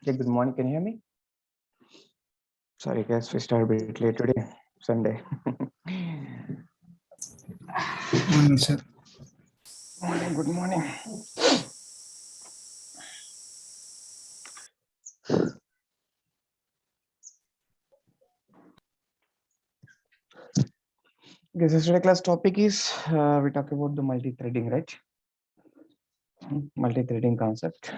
Okay, good morning. Can you hear me? Sorry, guys, we started a bit late today, Sunday. Morning, sir. Morning, good morning. Okay, so today class topic is we talk about the multi-threading, right? Multi-threading concept.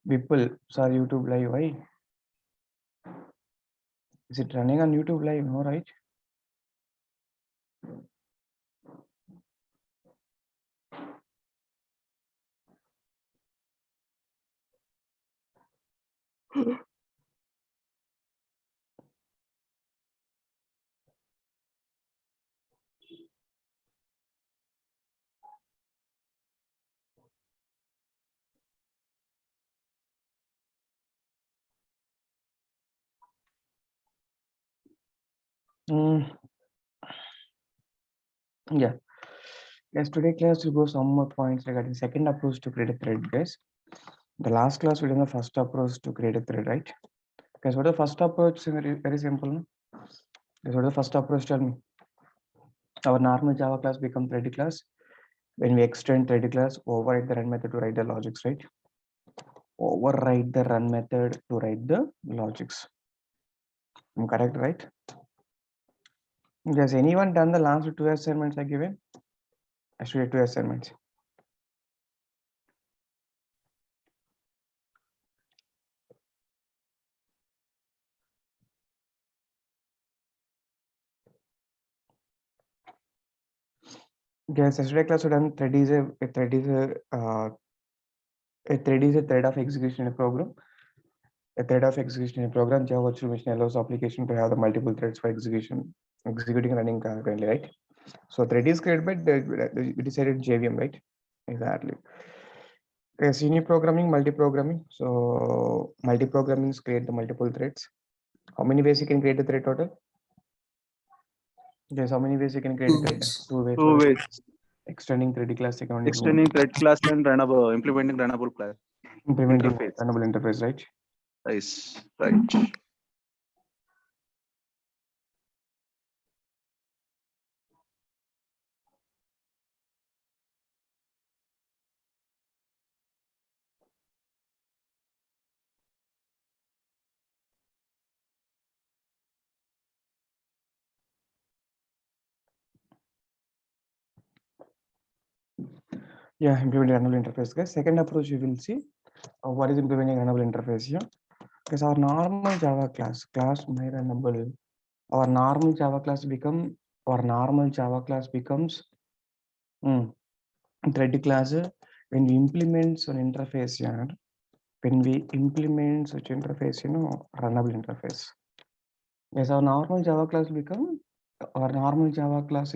People, sorry, YouTube live, why? Is it running on YouTube live? No, right? Yeah. Yes, today class will go some more points regarding second approach to create a thread, guys. The last class we did the first approach to create a thread, right? Guys, what the first approach? Very simple. No? Guys, what the first approach? Tell me. Our normal Java class become thread class when we extend thread class, override the run method to write the logics, right? Override the run method to write the logics. I'm correct, right? Has anyone done the last two assignments I given? I should have two assignments. Yes, yesterday class we done thread is a thread is a thread is a thread of execution in a program. A thread of execution in a program, Java virtual machine allows application to have the multiple threads for executing running concurrently, right? So thread is created by we decided JVM, right? Exactly. Yes, unit programming, multi-programming. So multi-programming create the multiple threads. How many ways you can create a thread total? Yes, how many ways you can create a thread? Two ways. Two ways. Extending thread class, Extending thread class and runnable, implementing runnable class. implementing Interface. runnable interface, right? Yes, right. Yeah, implementing runnable interface, guys. Second approach you will see what is implementing runnable interface here. Because our normal Java class my runnable, our normal Java class becomes thread class when we implement an interface here. When we implement such interface, runnable interface. Yes, our normal Java class will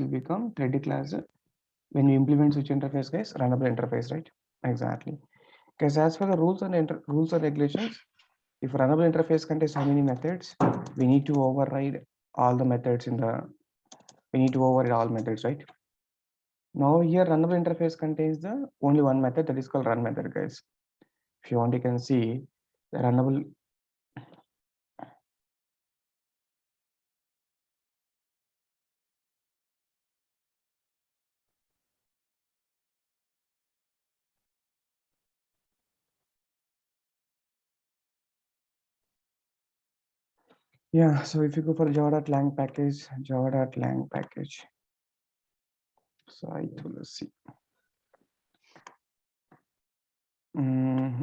become thread class when we implement such interface, guys, runnable interface, right? Exactly. Because as for the rules and regulations, if runnable interface contains how many methods, we need to override all the methods all methods, right? Now here runnable interface contains the only one method that is called run method, guys. If you want, you can see the runnable. Yeah, so if you go for java.lang package, so let's see.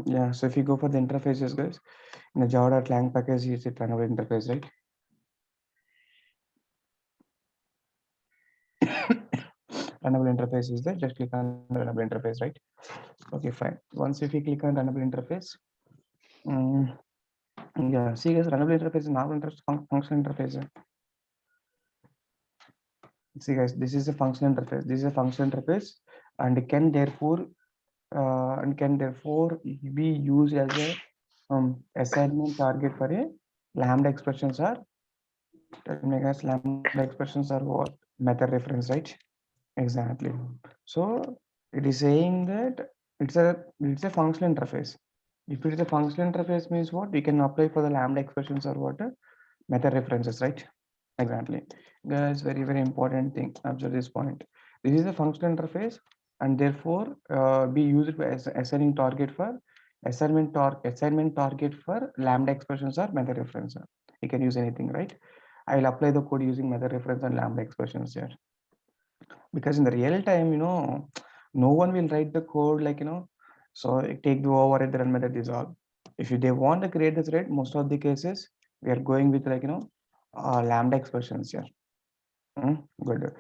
Yeah, so if you go for the interfaces, guys, in the java.lang package is a runnable interface, right? Runnable interface is there. Just click on runnable interface, right? Okay, fine. Once if you click on runnable interface, yeah, see guys, runnable interface is now function interface. See guys, this is a function interface. This is a function interface, and can therefore be used as a assignment target for a Lambda expressions or Tell me guys, lambda expressions are what? Method reference, right? Exactly. So it is saying that it's a functional interface. If it is a functional interface means what? We can apply for the lambda expressions or what? Method references, right? Exactly. Guys, very important thing. Observe this point. This is a functional interface, and therefore we use it as assigning target for assignment target for lambda expressions or method reference. You can use anything, right? I will apply the code using method reference and lambda expressions here, because in the real time, no one will write the code like, so take the override the run method is all. If they want to create the thread, most of the cases we are going with like, lambda expressions here. Good.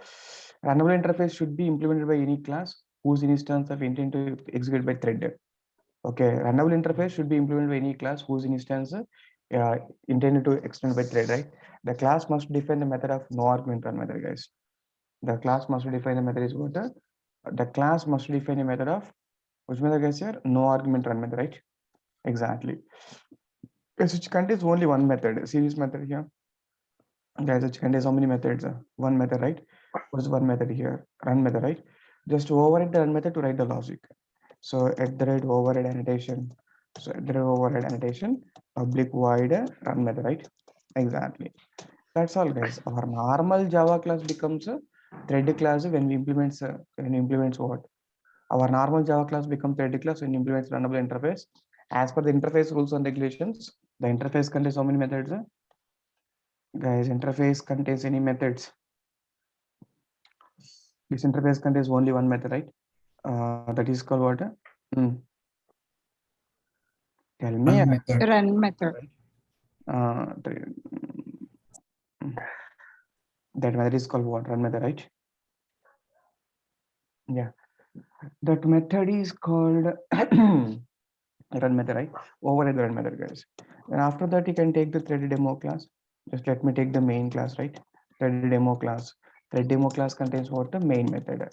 Runnable interface should be implemented by any class whose instance of intent to execute by thread. Okay, runnable interface should be implemented by any class whose instance intended to extend by thread, right? The class must define the method of no argument run method, guys. The class must define the method is what? The class must define a method of which method, guys, here? No argument run method, right? Exactly. Yes, which contains only one method, series method here. Guys, which contains how many methods? One method, right? What is one method here? Run method, right? Just to override the run method to write the logic. So at the rate override annotation. So at the rate override annotation, public void run method, right? Exactly. That's all, guys. Our normal Java class becomes a thread class when we implements what? Our normal Java class becomes thread class when implements runnable interface. As per the interface rules and regulations, the interface contains how many methods? Guys, interface contains any methods. This interface contains only one method, right? That is called what? Hmm. Tell me. Run method. Run method. That method is called what? Run method, right? Yeah. That method is called run method, right? Override the run method, guys. And after that, you can take the thread demo class. Just let me take the main class, right? Thread demo class. Thread demo class contains what? The main method.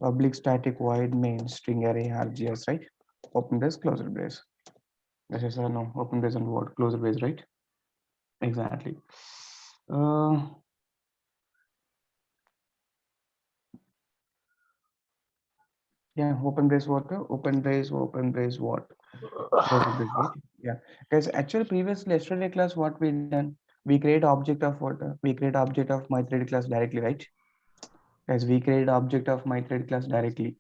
Public static void main string array RGS, right? Open brace, close brace. This is no open brace and what? Close brace, right? Exactly. Yeah, open brace what? Open brace what? Close brace, right? Yeah. Because actually previously yesterday class what we done? We create object of what? We create object of my thread class directly, right? As we create object of my thread class directly.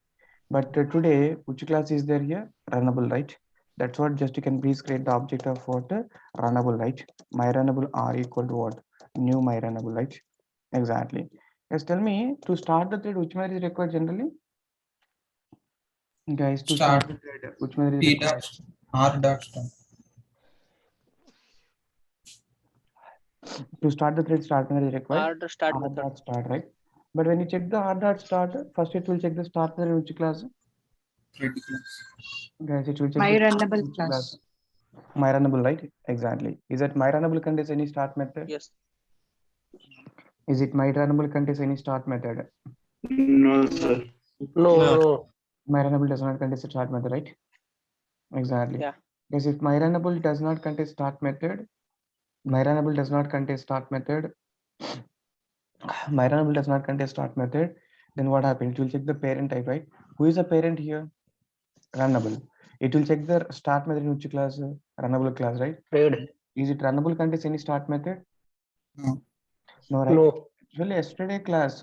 But today, which class is there here? Runnable, right? That's what just you can please create the object of what? Runnable, right? My runnable R equal to what? New my runnable, right? Exactly. Guys, tell me to start the thread, which method is required generally? Guys, to start the thread, which method is T required? dot R dot start. To start the thread, start method is required. R start R method. dot start, right? But when you check the R dot start, first it will check the start method which class? Thread class. Guys, it will check My the runnable which class. My runnable, right? Exactly. Is that my runnable contains any start method? Yes. Is it my runnable contains any start method? No, sir. No. My runnable does not contain a start method, right? Exactly. Yeah. Because if my runnable does not contain start method, my runnable does not contain start method, my runnable does not contain start method, then what happens? It will check the parent type, right? Who is the parent here? Runnable. It will check the start method in which class? Runnable class, right? Thread. Is it runnable contains any start method? No. No, right? No. Actually, yesterday class,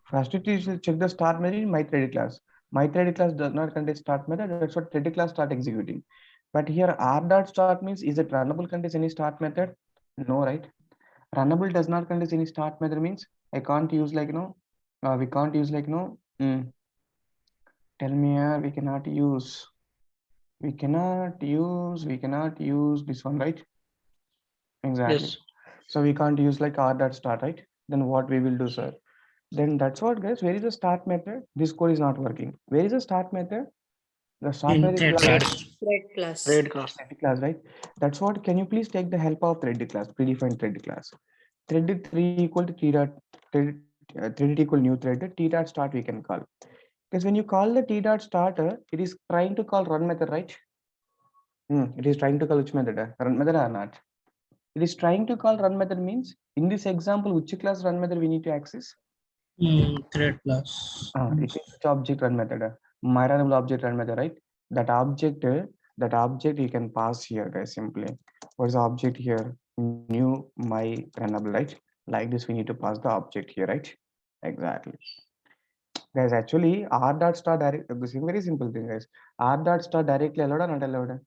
first it is to check the start method in my thread class. My thread class does not contain start method. That's what thread class start executing. But here r dot start means is it runnable contains any start method? No, right? Runnable does not contain any start method means I can't use like we can't use like tell me here we cannot use this one, right? Exactly. Yes. So we can't use like r dot start, right? Then what we will do, sir? Then that's what, guys. Where is the start method? This code is not working. Where is the start method? The start method is Thread class. Thread class. thread class, right? That's what. Can you please take the help of thread class, predefined thread class? Thread 3 equal to t dot thread equal new thread. T dot start we can call. Because when you call the t dot starter, it is trying to call run method, right? It is trying to call which method? Run method or not? It is trying to call run method means in this example, which class run method we need to access? Thread class. It is which object run method? My runnable object run method, right? That object you can pass here, guys. Simply, what is the object here? New my runnable, right? Like this, we need to pass the object here, right? Exactly. Guys, actually, r dot star direct. This is very simple thing, guys. R dot star directly allowed or not allowed?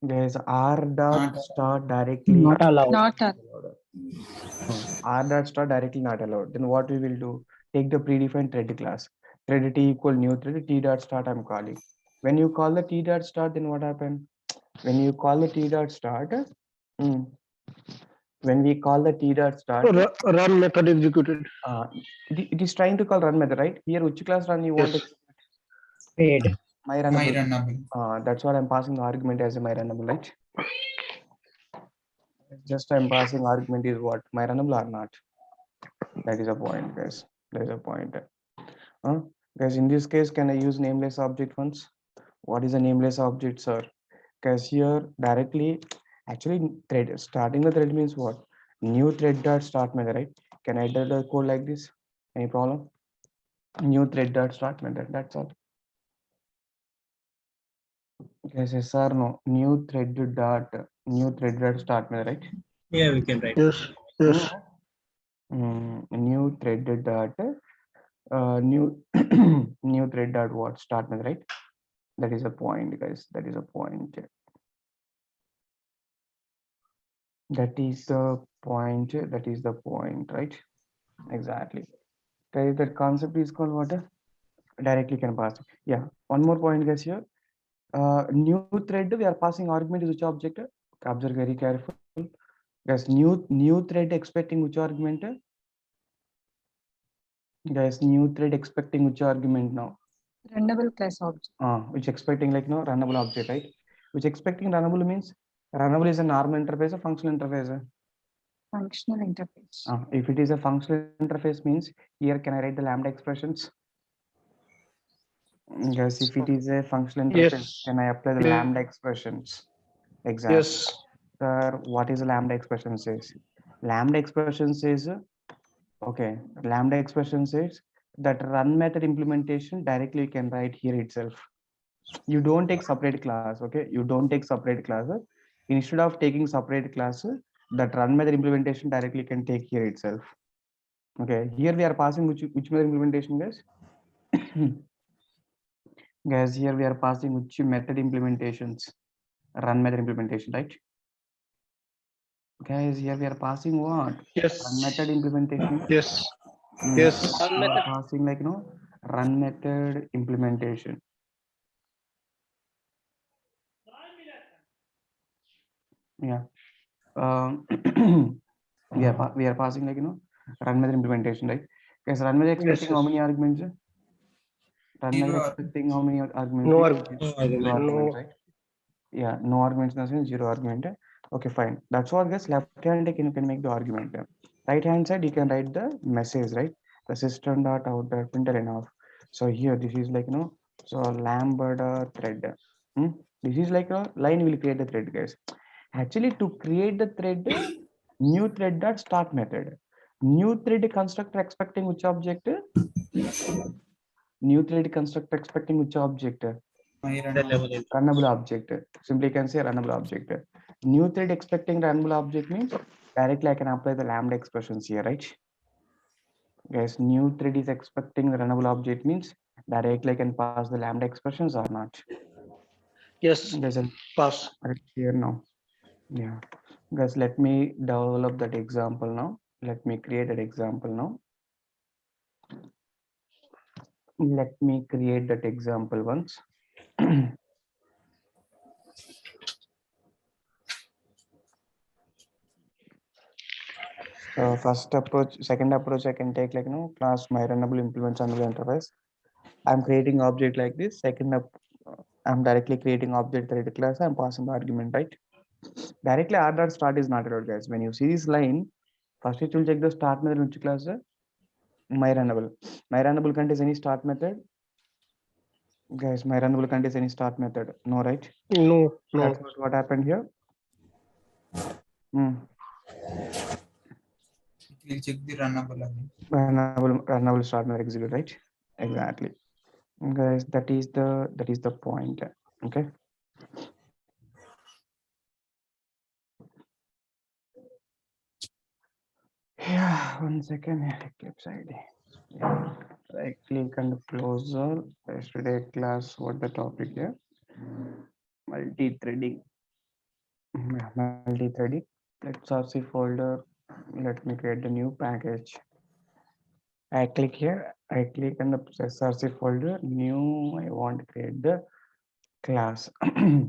Guys, r dot Not star directly Not allowed. Not allowed. R dot star directly not allowed. Then what we will do? Take the predefined thread class. Thread t equal new thread t dot start. I'm calling. When you call the t dot start, then what happened? When you call the t dot start, when we call the t dot start, Run method executed. it is trying to call run method, right? Here, which class run you want to? Paid. My my runnable. runnable. That's what I'm passing the argument as a my runnable, right? Just I'm passing argument is what my runnable or not. That is a point, guys. That is a point. Guys, in this case, can I use nameless object once? What is a nameless object, sir? Because here directly, actually, thread starting the thread means what? New thread dot start method, right? Can I enter the code like this? Any problem? New thread dot start method. That's all. Yes, yes, sir. No, new thread dot start method, right? Yeah, we can write. Yes. Yes. New thread dot new new thread dot what start method, right? That is a point, guys. That is a point. That is the point. That is the point, right? Exactly. Okay, that concept is called what? Directly can pass. Yeah. One more point, guys. Here, new thread. We are passing argument is which object? Observe very careful. Guys, new thread expecting which argument? Guys, new thread expecting which argument now? runnable class object. Which expecting like no runnable object, right? Which expecting runnable means runnable is a normal interface or functional interface. Functional interface. If it is a functional interface means here can I write the lambda expressions? Yes, if it is a functional interface, Yes. can I apply the lambda expressions? Exactly. Yes. Sir, what is a lambda expression says? Lambda expression says, okay, lambda expression says that run method implementation directly you can write here itself. You don't take separate class, okay? You don't take separate class. Instead of taking separate class, that run method implementation directly can take here itself. Okay, here we are passing which method implementation, guys? Guys, here we are passing which method implementations? Run method implementation, right? Guys, here we are passing what? Yes. Run method implementation. Yes. Yes. We are passing like run method implementation. Yeah. We are passing like run method implementation, right? Guys, run method expecting how many arguments? Run method expecting how many arguments? No arguments, right? Yeah, no arguments in the sense 0 argument. Okay, fine. That's what, guys. Left hand you can make the argument. Right hand side you can write the message, right? The system dot out dot println off. So here this is like so lambda thread. This is like a line will create the thread, guys. Actually, to create the thread, new thread dot start method. New thread constructor expecting which object? New thread constructor expecting which object? Runnable object. Simply can say runnable object. New thread expecting runnable object means directly I can apply the lambda expressions here, right? Guys, new thread is expecting the runnable object means directly I can pass the lambda expressions or not. Yes. Guys, Pass. here now. Yeah. Guys, let me develop that example now. Let me create that example now. Let me create that example once. So first approach, second approach, I can take like class my runnable implements on the interface. I'm creating object like this. Second up, I'm directly creating object thread class. I'm passing the argument, right? Directly r dot start is not allowed, guys. When you see this line, first it will check the start method which class my runnable. My runnable contains any start method. Guys, my runnable contains any start method? No, right? No. That's what happened here. Hmm. We'll check the runnable again. Runnable start method execute, right? Exactly. Guys, that is the point. Okay. Yeah, 1 second. Eclipse ID. Yeah. Right click and close all. Yesterday class, what the topic here? Multi-threading. Yeah, multi-threading. Let's RC folder. Let me create the new package. I click here. I click on the src folder. New. I want to create the class. I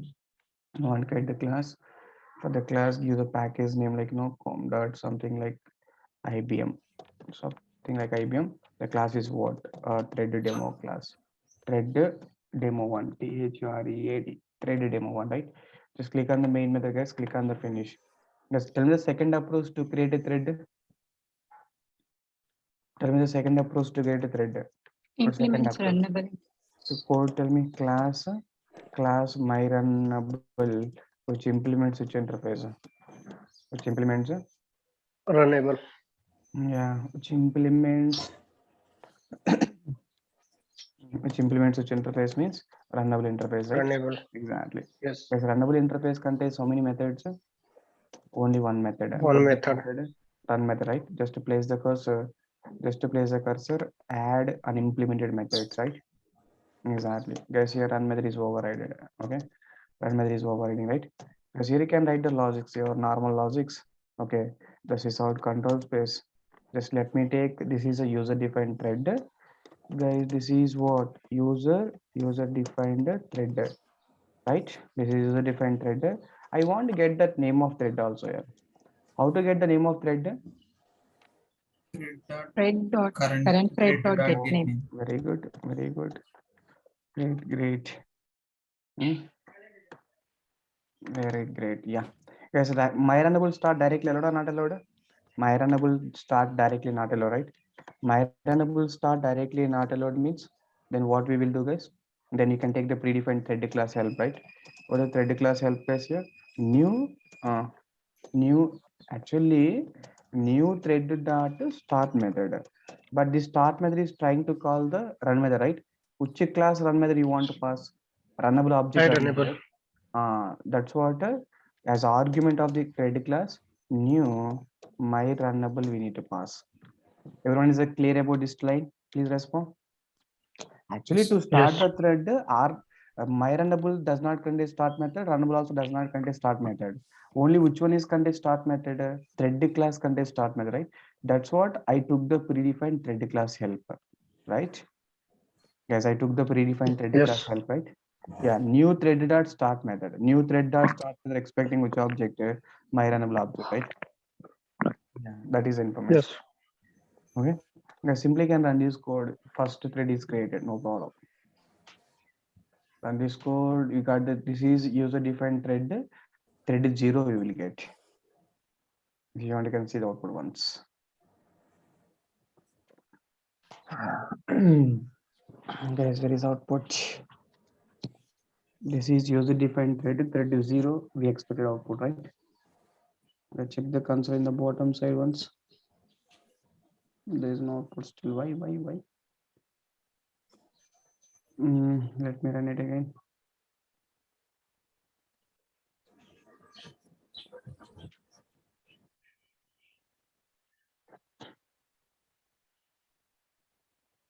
want to create the class. For the class, give the package name like com dot something like IBM, something like IBM. The class is what? Thread demo class. Thread demo one. THREAD. Thread demo one, right? Just click on the main method, guys. Click on the finish. Just tell me the second approach to create a thread. Tell me the second approach to create a thread. Or second Implements approach. runnable. To code, tell me class my runnable, which implements which interface, which implements Runnable. yeah, which implements which interface means runnable interface, right? Runnable. Exactly. Yes. Yes, runnable interface contains how many methods? Only one method. One What's the method. Run method, right? Just to place the cursor, add unimplemented methods, right? Exactly. Guys, here run method is overridden. Okay, run method is overriding, right? Because here you can write the logics, your normal logics. Okay, this is out control space. Just let me take, this is a user defined thread. Guys, this is what? User defined thread, right? This is user defined thread. I want to get that name of thread also here. How to get the name of thread? Thread dot Current current thread thread dot dot get name. Very good, very good. Great. Very great. Yeah. Yes, that my runnable start directly allowed or not allowed? My runnable start directly not allowed, right? My runnable start directly not allowed means then what we will do, guys? Then you can take the predefined thread class help, right? What the thread class help is here? New actually new thread dot start method. But the start method is trying to call the run method, right? Which class run method you want to pass? Runnable object run method, Runnable. right? That's what as argument of the thread class new my runnable we need to pass. Everyone is clear about this line? Please respond. Actually, to start Yes. the thread, our my runnable does not contain start method. Runnable also does not contain start method. Only which one is contain start method? Thread class contains start method, right? That's what I took the predefined thread class help, right? Yes, I took the predefined thread class Yes. help, right? Yeah, new thread dot start method. New thread dot start method expecting which object? My runnable object, right? Yeah, that is information. Yes. Okay. Now simply can run this code. First thread is created, no problem. Run this code. You got that this is user defined thread. Thread is 0 we will get. If you want, you can see the output once. Guys, there is output. This is user defined thread. Thread is 0. We expected output, right? Let's check the console in the bottom side once. There is no output still. Why? Let me run it again.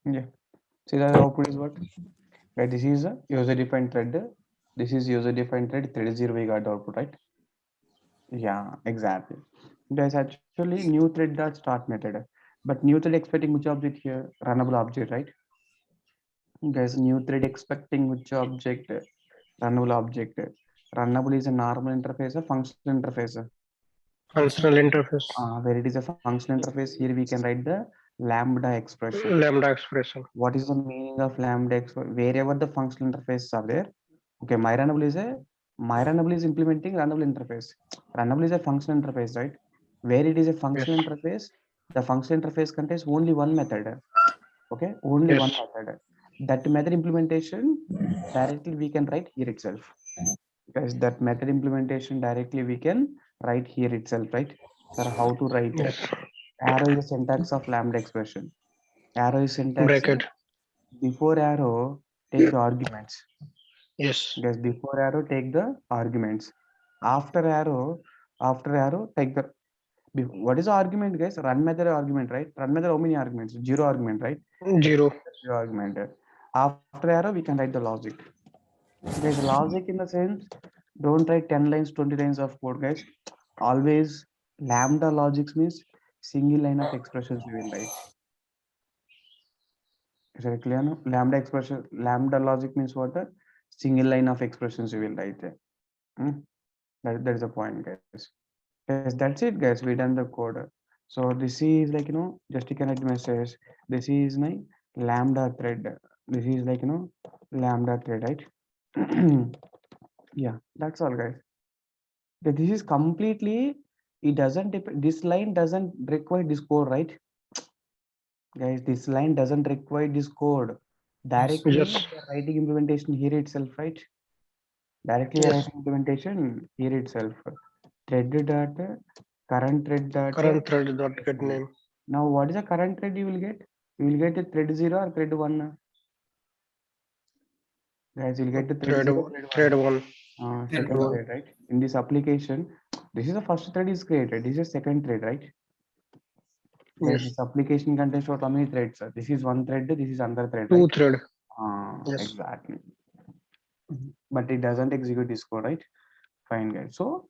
Yeah. See the output is what? Right. This is a user defined thread. This is user defined thread. Thread is 0. We got the output, right? Yeah, exactly. There's actually new thread dot start method, but new thread expecting which object here? Runnable object, right? There's new thread expecting which object? Runnable object. Runnable is a normal interface, a functional interface. Functional interface. Where it is a functional interface, here we can write the lambda expression. Lambda expression. What is the meaning of lambda expression? Wherever the functional interfaces are there. Okay, my runnable is implementing runnable interface. Runnable is a functional interface, right? Where it is a functional Yes. interface, the functional interface contains only one method. Okay, only one Yes. method. That method implementation directly we can write here itself. Because that method implementation directly we can write here itself, right? Sir, how to write it? Yes. Arrow is the syntax of Lambda expression. Arrow is syntax. Bracket. Before arrow, take the arguments. Yes. Guys, before arrow, take the arguments. After arrow, take the. What is the argument, guys? Run method argument, right? Run method, how many arguments? 0 argument, right? 0. 0 argument. After arrow, we can write the logic. Guys, logic in the sense, don't write 10 lines, 20 lines of code, guys. Always lambda logics means single line of expressions we will write. Is it clear now? Lambda expression, lambda logic means what? A single line of expressions we will write there. That is the point, guys. Yes, that's it, guys. We done the code. So this is like, just you can write message. This is my lambda thread. This is like, lambda thread, right? Yeah, that's all, guys. This is completely, it doesn't, this line doesn't require this code, right? Guys, this line doesn't require this code. Directly Yes. we are writing implementation here itself, right? Directly we are Yes. writing implementation here itself. Thread dot current thread dot. Current thread dot get name. Now, what is the current thread you will get? You will get a thread 0 or thread 1. Guys, you will get the thread Thread 0, thread 1. second one. thread, right? In this application, this is the first thread is created. This is second thread, right? Guys, Yes. this application contains how many threads? This is one thread. This is another thread, 2 right? thread. Yes. Exactly. But it doesn't execute this code, right? Fine, guys. So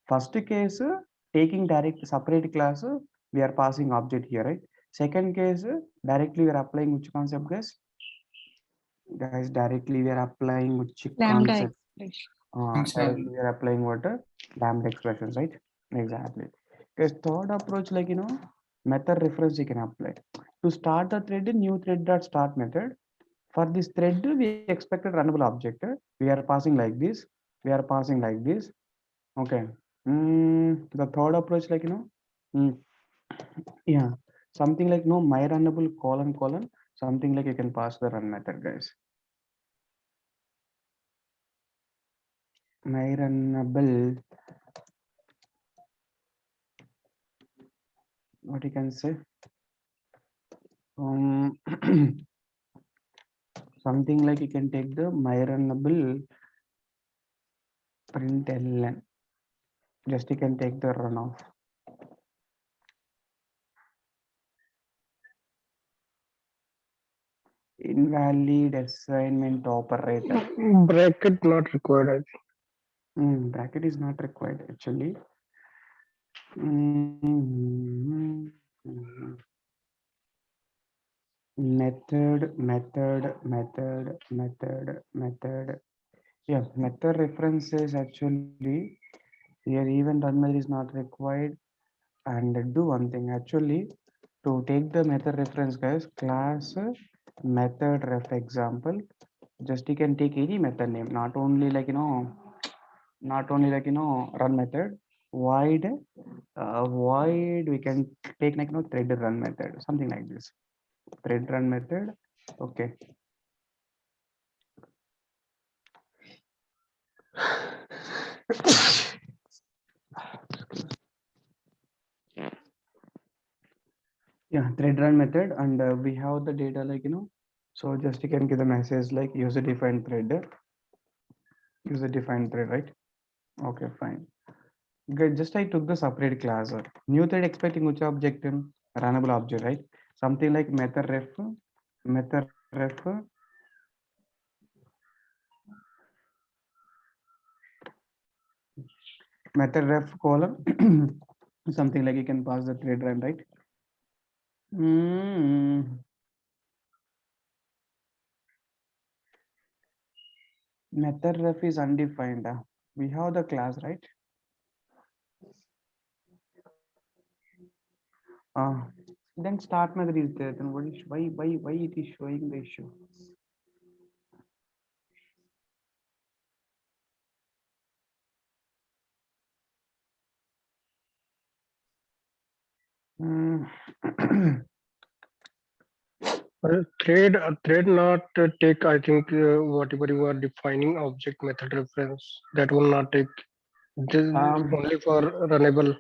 first case, taking direct separate class, we are passing object here, right? Second case, directly we are applying which concept, guys? Guys, directly we are applying which Lambda concept? expression. Directly we are applying what? Lambda expressions, right? Exactly. Guys, third approach, like, method reference you can apply. To start the thread, new thread dot start method. For this thread, we expected runnable object. We are passing like this. We are passing like this. Okay. The third approach, like, yeah, something like my runnable colon, something like you can pass the run method, guys. My runnable, what you can say? Something like you can take the my runnable println. Just you can take the runoff. Invalid assignment operator. Bracket not required. Bracket is not required actually. Method. Yeah, method references actually here even run method is not required. And do one thing actually, to take the method reference, guys, class method ref example. Just you can take any method name, not only like run method. Void we can take like thread run method, something like this. Thread run method. Okay. Yeah, thread run method, and we have the data like so just you can give the message like user defined thread, right? Okay, fine. Good. Just I took the separate class. New thread expecting which object? Runnable object, right? Something like method ref colon. Something like you can pass the thread run, right? Method ref is undefined. We have the class, right? Then start method is there. Then what is why it is showing the issue? Thread not take, I think, whatever you are defining object method reference, that will not take This is only for runnable.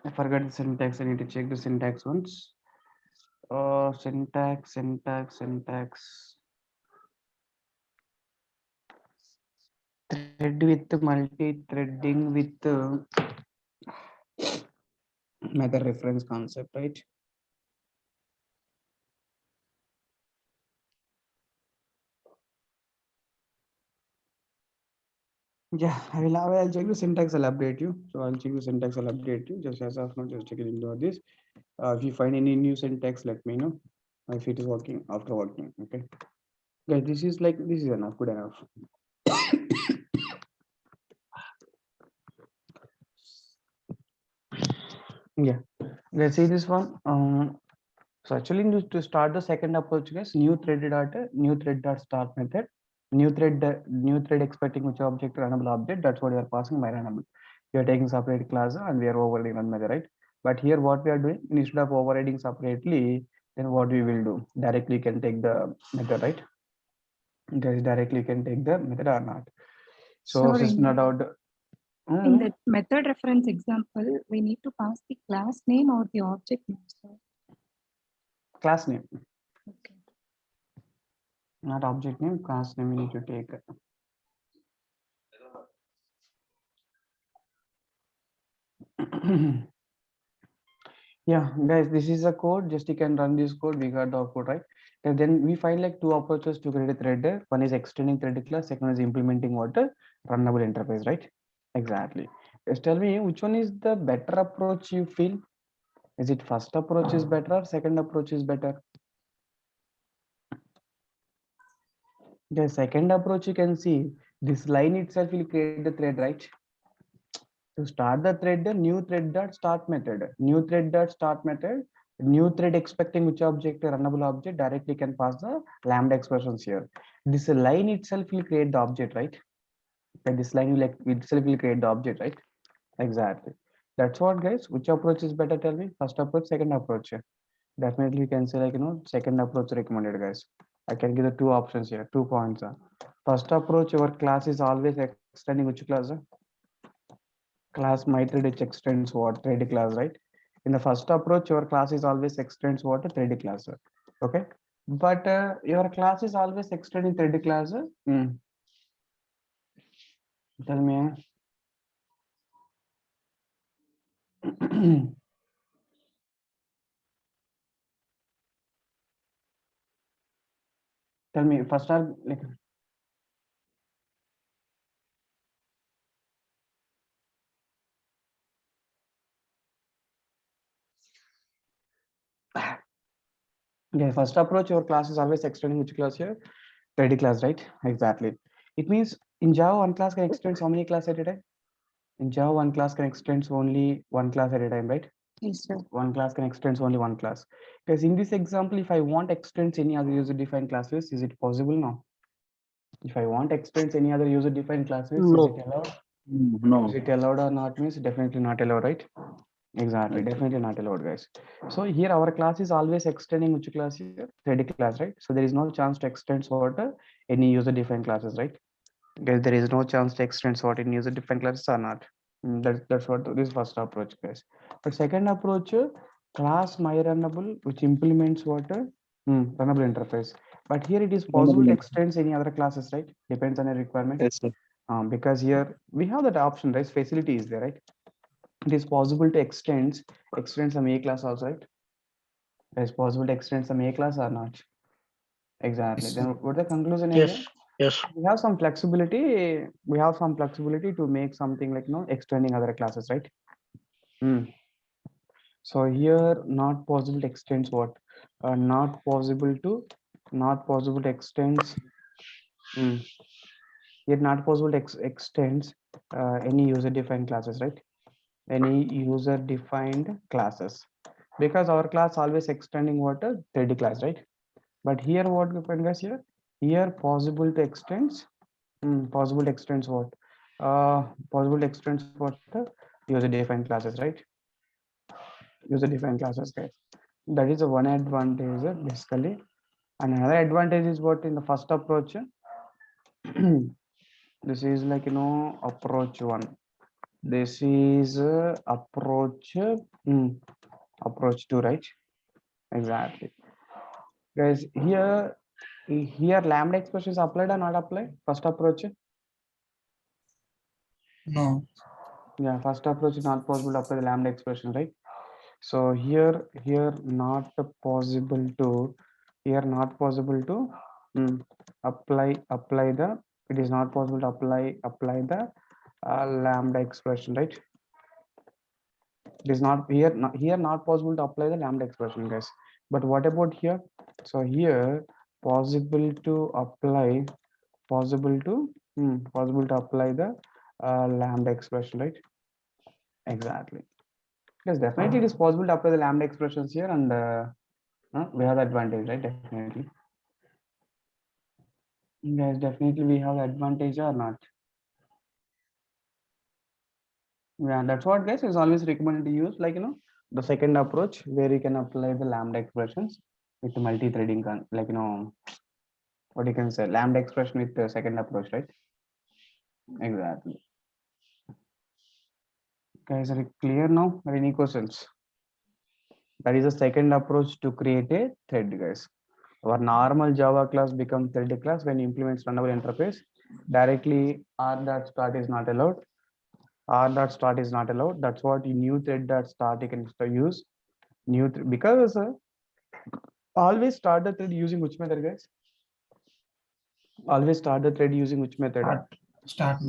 I forgot the syntax. I need to check the syntax once. Syntax. Thread with multi-threading with method reference concept, right? Yeah, I'll check the syntax. I'll update you. So I'll check the syntax. I'll update you. Just as of now, just check it into this. If you find any new syntax, let me know. If it is working after working, okay. Guys, this is enough. Good enough. Yeah, let's see this one. So actually, to start the second approach, guys, new thread dot start method, new thread expecting which object runnable object. That's what you are passing by runnable. You are taking separate class and we are overriding one method, right? But here, what we are doing, instead of overriding separately, then what we will do directly can take the method, right? Guys, directly can take the method or not. So Sir, system not out. in that method reference example, we need to pass the class name or the object name, sir. Class name, Okay. not object name. Class name we need to take. Yeah, guys, this is a code. Just you can run this code. We got the output, right? And then we find like two approaches to create a thread. One is extending thread class. Second is implementing what a runnable interface, right? Exactly. Just tell me which one is the better approach you feel. Is it first approach is better or second approach is better? The second approach you can see this line itself will create the thread, right? To start the thread, the new thread dot start method, new thread dot start method, new thread expecting which object, a runnable object, directly can pass the lambda expressions here. This line itself will create the object, right? And this line will itself will create the object, right? Exactly. That's what, guys. Which approach is better? Tell me. First approach, second approach. Definitely, you can say second approach recommended, guys. I can give the two options here, 2 points. First approach, your class is always extending which class? Class my thread which extends what thread class, right? In the first approach, your class is always extends what a thread class, okay? But your class is always extending thread class. Tell me. Tell me first are like. Okay, first approach, your class is always extending which class here? Thread class, right? Exactly. It means in Java, one class can extend how many class at a time? In Java, one class can extend only one class at a time, right? Yes, sir. One class can extend only one class. Because in this example, if I want extends any other user defined classes, is it possible now? If I want extends any other user defined classes, No. is it allowed? No. Is it allowed or not? Means definitely not allowed, right? Exactly, definitely not allowed, guys. So here our class is always extending which class here? Thread class, right? So there is no chance to extend what any user defined classes, right? Because there is no chance to extend what in user defined classes or not. That's what this first approach, guys. But second approach, class my runnable, which implements what runnable interface. But here it is possible to extend any other classes, right? Depends on a requirement. Yes, sir. Because here we have that option, right? Facility is there, right? It is possible to extend some A class also, right? It is possible to extend some A class or not? Exactly. Then what the conclusion is? Yes. Yes. We have some flexibility. We have some flexibility to make something like extending other classes, right? So here not possible to extend what? Not possible to extend. Here not possible to extend any user defined classes, right? Any user defined classes, because our class always extending what a thread class, right? But here what happened, guys? Here possible to extend. Possible to extend what? Possible to extend what user defined classes, right? User defined classes, guys. That is a one advantage basically And another advantage is what in the first approach, this is like, approach one. This is approach, approach two, right? Exactly. Guys, here lambda expression is applied or not applied? First approach. No. Yeah, first approach is not possible to apply the lambda expression, right? So here not possible to apply the, it is not possible to apply the lambda expression, right? It is not not possible to apply the lambda expression, guys. But what about here? So here possible to apply the lambda expression, right? Exactly. Yes, definitely it is possible to apply the lambda expressions here, and we have the advantage, right? Definitely. Yes, definitely we have the advantage or not. Yeah, that's what, guys, is always recommended to use, like, the second approach where you can apply the lambda expressions with multi-threading, like, what you can say, lambda expression with the second approach, right? Exactly. Guys, are it clear now? Are any questions? That is the second approach to create a thread, guys. Our normal Java class becomes thread class when you implement runnable interface. Directly r.start is not allowed. R.start is not allowed. That's what you new thread.start you can use. New because always start the thread using which method, guys? Always start the thread using which method? Start.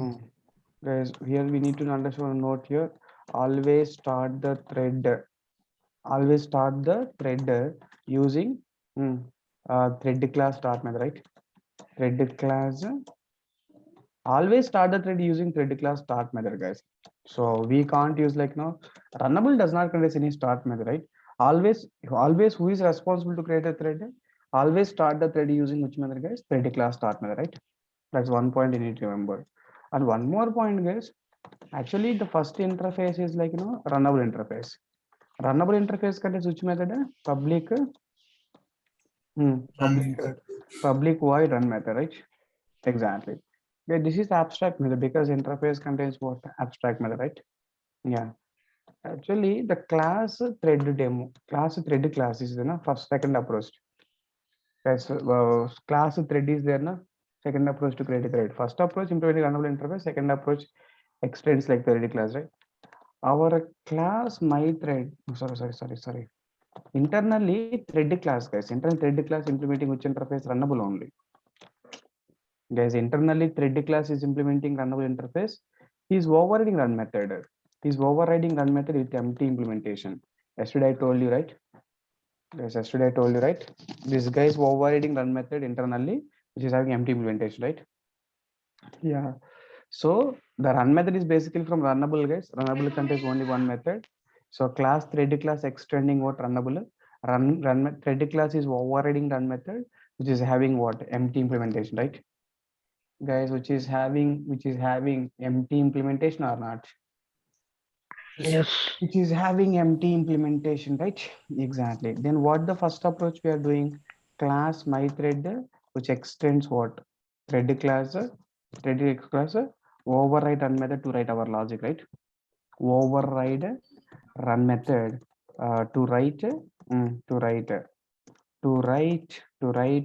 Guys, here we need to understand a note here. Always start the thread. Always start the thread using thread class start method, right? Thread class. Always start the thread using thread class start method, guys. So we can't use like runnable does not contain any start method, right? Always who is responsible to create a thread? Always start the thread using which method, guys? Thread class start method, right? That's one point you need to remember. And one more point, guys. Actually, the first interface is like runnable interface. Runnable interface contains which method? Public void run method, right? Exactly. Yeah, this is abstract method because interface contains what? Abstract method, right? Yeah. Actually, the class thread demo, class is the first second approach. Yes, class thread is there, na? Second approach to create a thread. First approach implementing runnable interface. Second approach extends like thread class, right? Our class my thread. Sorry. Internally thread class, guys. Internal thread class implementing which interface? Runnable only. Guys, internally thread class is implementing runnable interface. Is overriding run method. Is overriding run method with empty implementation. Yesterday I told you, right? Yes, yesterday I told you, right? This guy is overriding run method internally, which is having empty implementation, right? Yeah. So the run method is basically from runnable, guys. Runnable contains only one method. So class thread class extending what runnable. Thread class is overriding run method, which is having what? Empty implementation, right? Guys, which is having empty implementation or not? Yes. Which is having empty implementation, right? Exactly. Then what the first approach we are doing? Class my thread, which extends what? Thread class override run method to write our logic, right? Override run method to write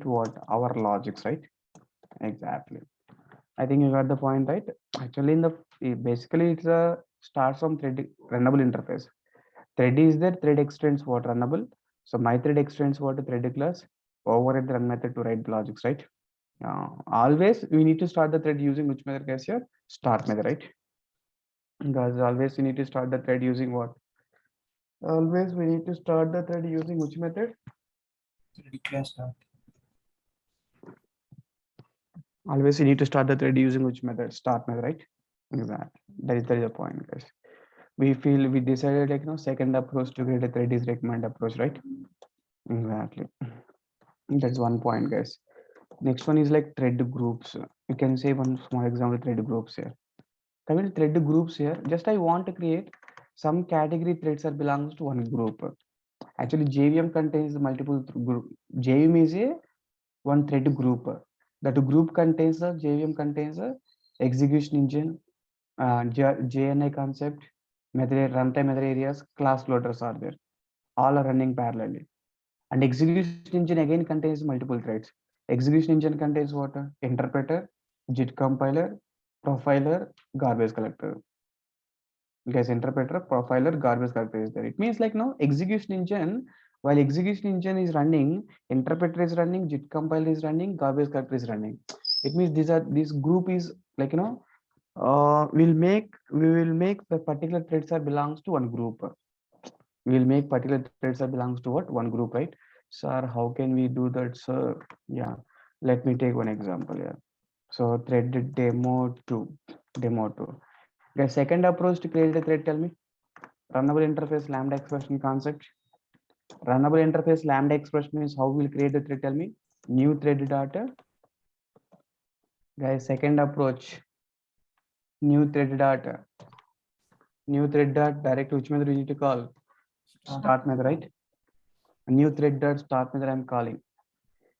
what? Our logics, right? Exactly. I think you got the point, right? Actually, basically it's a starts from thread runnable interface. Thread is there, thread extends what? Runnable. So my thread extends what? Thread class override the run method to write logics, right? Always we need to start the thread using which method, guys? Here start method, right? Guys, always we need to start the thread using what? Always we need to start the thread using which method? Always you need to start the thread using which method? Start method, right? Exactly. That is the point, guys. We decided like second approach to create a thread is recommended approach, right? Exactly. That's one point, guys. Next one is like thread groups. You can say one small example thread groups here. Coming to thread groups here, just I want to create some category threads that belongs to one group. Actually, JVM contains multiple group. JVM is a one thread group. That group contains a JVM contains a execution engine, JNI concept, method runtime method areas, class loaders are there. All are running parallelly. And execution engine again contains multiple threads. Execution engine contains what? Interpreter, JIT compiler, profiler, garbage collector. Guys, interpreter, profiler, garbage collector is there. It means like no execution engine. While execution engine is running, interpreter is running, JIT compiler is running, garbage collector is running. It means this group is like we will make the particular threads are belongs to one group. We will make particular threads are belongs to what one group, right? Sir, how can we do that, sir? Yeah, let me take one example here. So thread demo 2. The second approach to create a thread, tell me. Runnable interface lambda expression concept. Runnable interface lambda expression is how we'll create the thread, tell me. New thread data. Guys, second approach. New thread data. New thread dot direct which method we need to call? Start method, right? New thread dot start method I'm calling.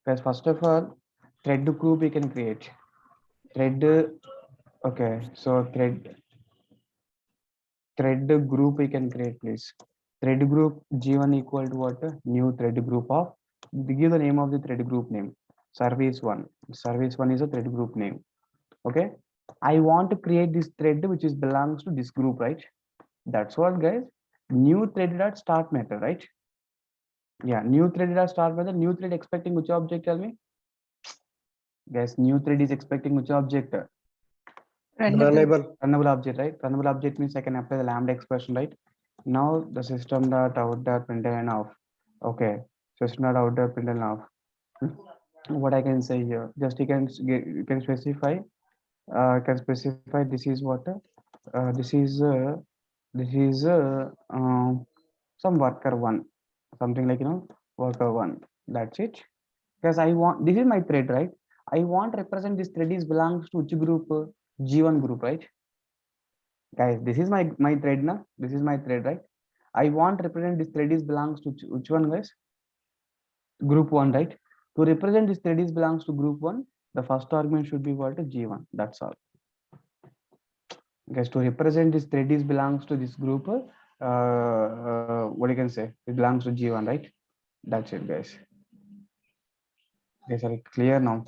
Guys, first of all, thread group we can create. Thread, okay, so thread group we can create, please. Thread group G1 equal to what? New thread group of, give the name of the thread group name. Service 1. Service 1 is a thread group name. Okay. I want to create this thread which is belongs to this group, right? That's what, guys. New thread dot start method, right? Yeah, new thread dot start method. New thread expecting which object? Tell me. Guys, new thread is expecting which object? Runnable object, right? Runnable object means I can apply the lambda expression, right? Now the system dot out dot println off. Okay, system dot out dot println off. What I can say here, just you can specify. This is what? This is some worker one, something like worker one. That's it. Because I want this is my thread, right? I want represent this thread is belongs to which group? G1 group, right? Guys, this is my thread now. This is my thread, right? I want represent this thread is belongs to which one, guys? Group 1, right? To represent this thread is belongs to group 1, the first argument should be what? G1. That's all. Guys, to represent this thread is belongs to this group, what you can say? It belongs to G1, right? That's it, guys. Guys, are it clear now?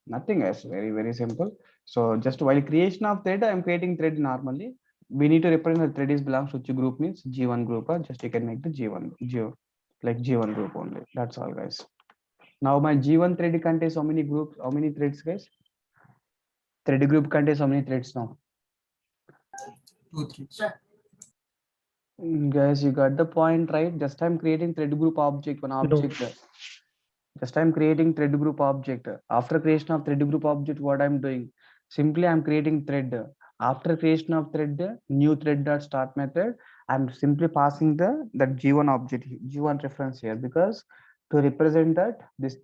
Nothing else. Very, very simple. So just while creation of thread, I'm creating thread normally. We need to represent the thread is belongs to which group means G1 group, or just you can make the G1 like G1 group only. That's all, guys. Now my G1 thread contains how many groups? How many threads, guys? Thread group contains how many threads now? 2 threads. Guys, you got the point, right? Just I'm creating thread group object, one object. Just I'm creating thread group object. After creation of thread group object, what I'm doing? Simply I'm creating thread. After creation of thread, new thread dot start method, I'm simply passing that G1 object, G1 reference here, because to represent that this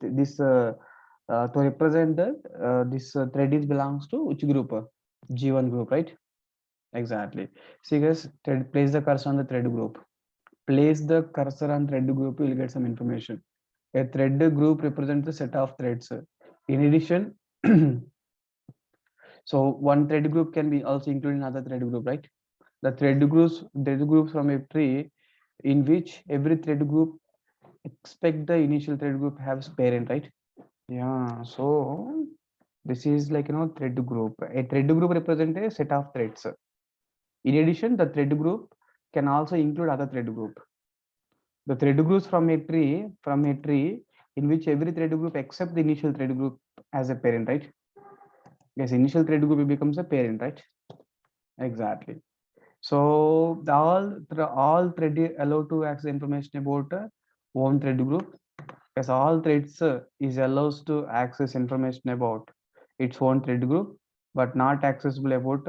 thread is belongs to which group? G1 group, right? Exactly. See, guys, place the cursor on the thread group. Place the cursor on thread group, you will get some information. A thread group represents a set of threads. In addition, so one thread group can be also included in another thread group, right? The thread groups from a tree in which every thread group expect the initial thread group has parent, right? Yeah. So this is like thread group. A thread group represents a set of threads. In addition, the thread group can also include other thread group. The thread groups from a tree in which every thread group except the initial thread group as a parent, right? Yes, initial thread group becomes a parent, right? Exactly. So all thread allowed to access information about one thread group. Yes, all threads is allows to access information about its own thread group, but not accessible about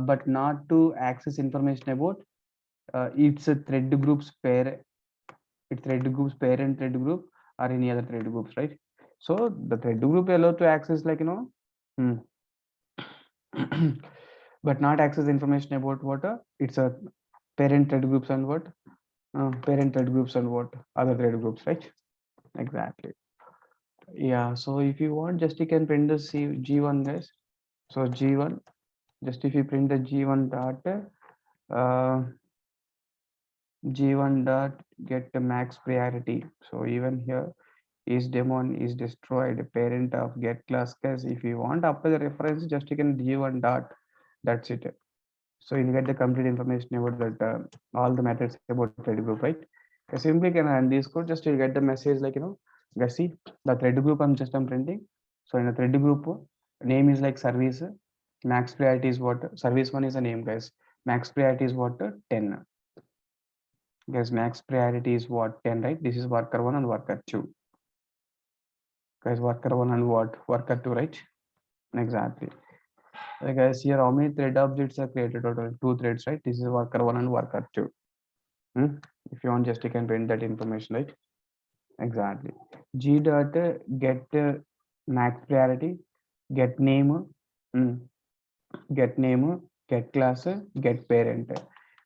but not to access information about its thread group's parent thread group or any other thread groups, right? So the thread group allowed to access like but not access information about what it's a parent thread groups and what parent thread groups and what other thread groups, right? Exactly. Yeah. So if you want, just you can print the G1 guys. So G1, just if you print the G1 dot G1 dot get the max priority. So even here is Daemon is destroyed parent of get class guys. If you want after the reference, just you can G1 dot. That's it. So you get the complete information about that all the methods about thread group, right? You simply can run this code, just you get the message like guys see the thread group I'm printing. So in a thread group, name is like service, max priority is what service one is a name guys. Max priority is what 10. Guys, max priority is what 10, right? This is worker one and worker two. Guys, worker one and what worker two, right? Exactly. Guys, here how many thread objects are created? Total 2 threads, right? This is worker one and worker two. If you want, just you can print that information, right? Exactly. G dot get max priority, get name, get name, get class, get parent.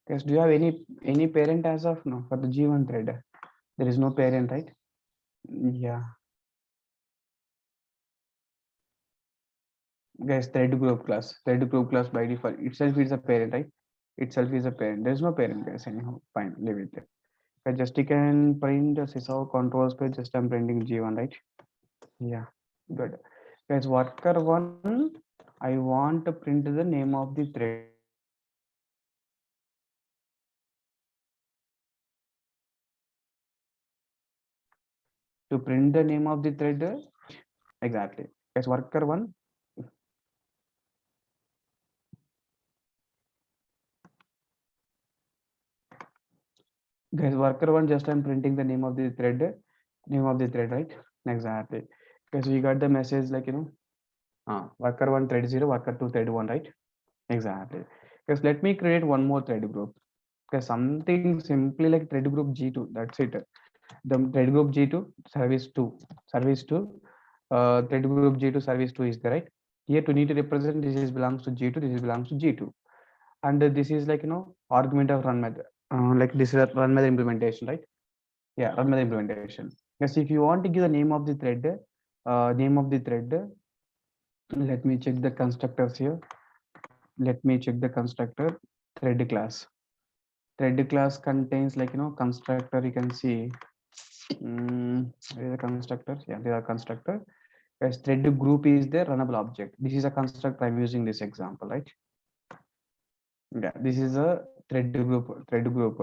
Guys, do you have any parent as of now for the G1 thread? There is no parent, right? Yeah. Guys, thread group class by default itself is a parent, right? Itself is a parent. There is no parent, guys. Anyhow, fine, leave it there. Just you can print the sysao controls page. Just I'm printing G1, right? Yeah, good. Guys, worker one, I want to print the name of the thread. To print the name of the thread, exactly. Guys, worker one. Guys, worker one, just I'm printing the name of the thread, right? Exactly. Guys, we got the message like worker one thread 0, worker two thread 1, right? Exactly. Because let me create one more thread group. Because something simply like thread group G2. That's it. The thread group G2 service 2. Thread group G2 service 2 is there, right? Here to need to represent this is belongs to G2, this is belongs to G2. And this is like argument of run method. Like this is a run method implementation, right? Yeah, run method implementation. Yes, if you want to give the name of the thread, let me check the constructors here. Let me check the constructor thread class. Thread class contains like constructor. You can see there is a constructor. Yeah, there are constructor. As thread group is the runnable object. This is a constructor I'm using this example, right? Yeah, this is a thread group. Thread group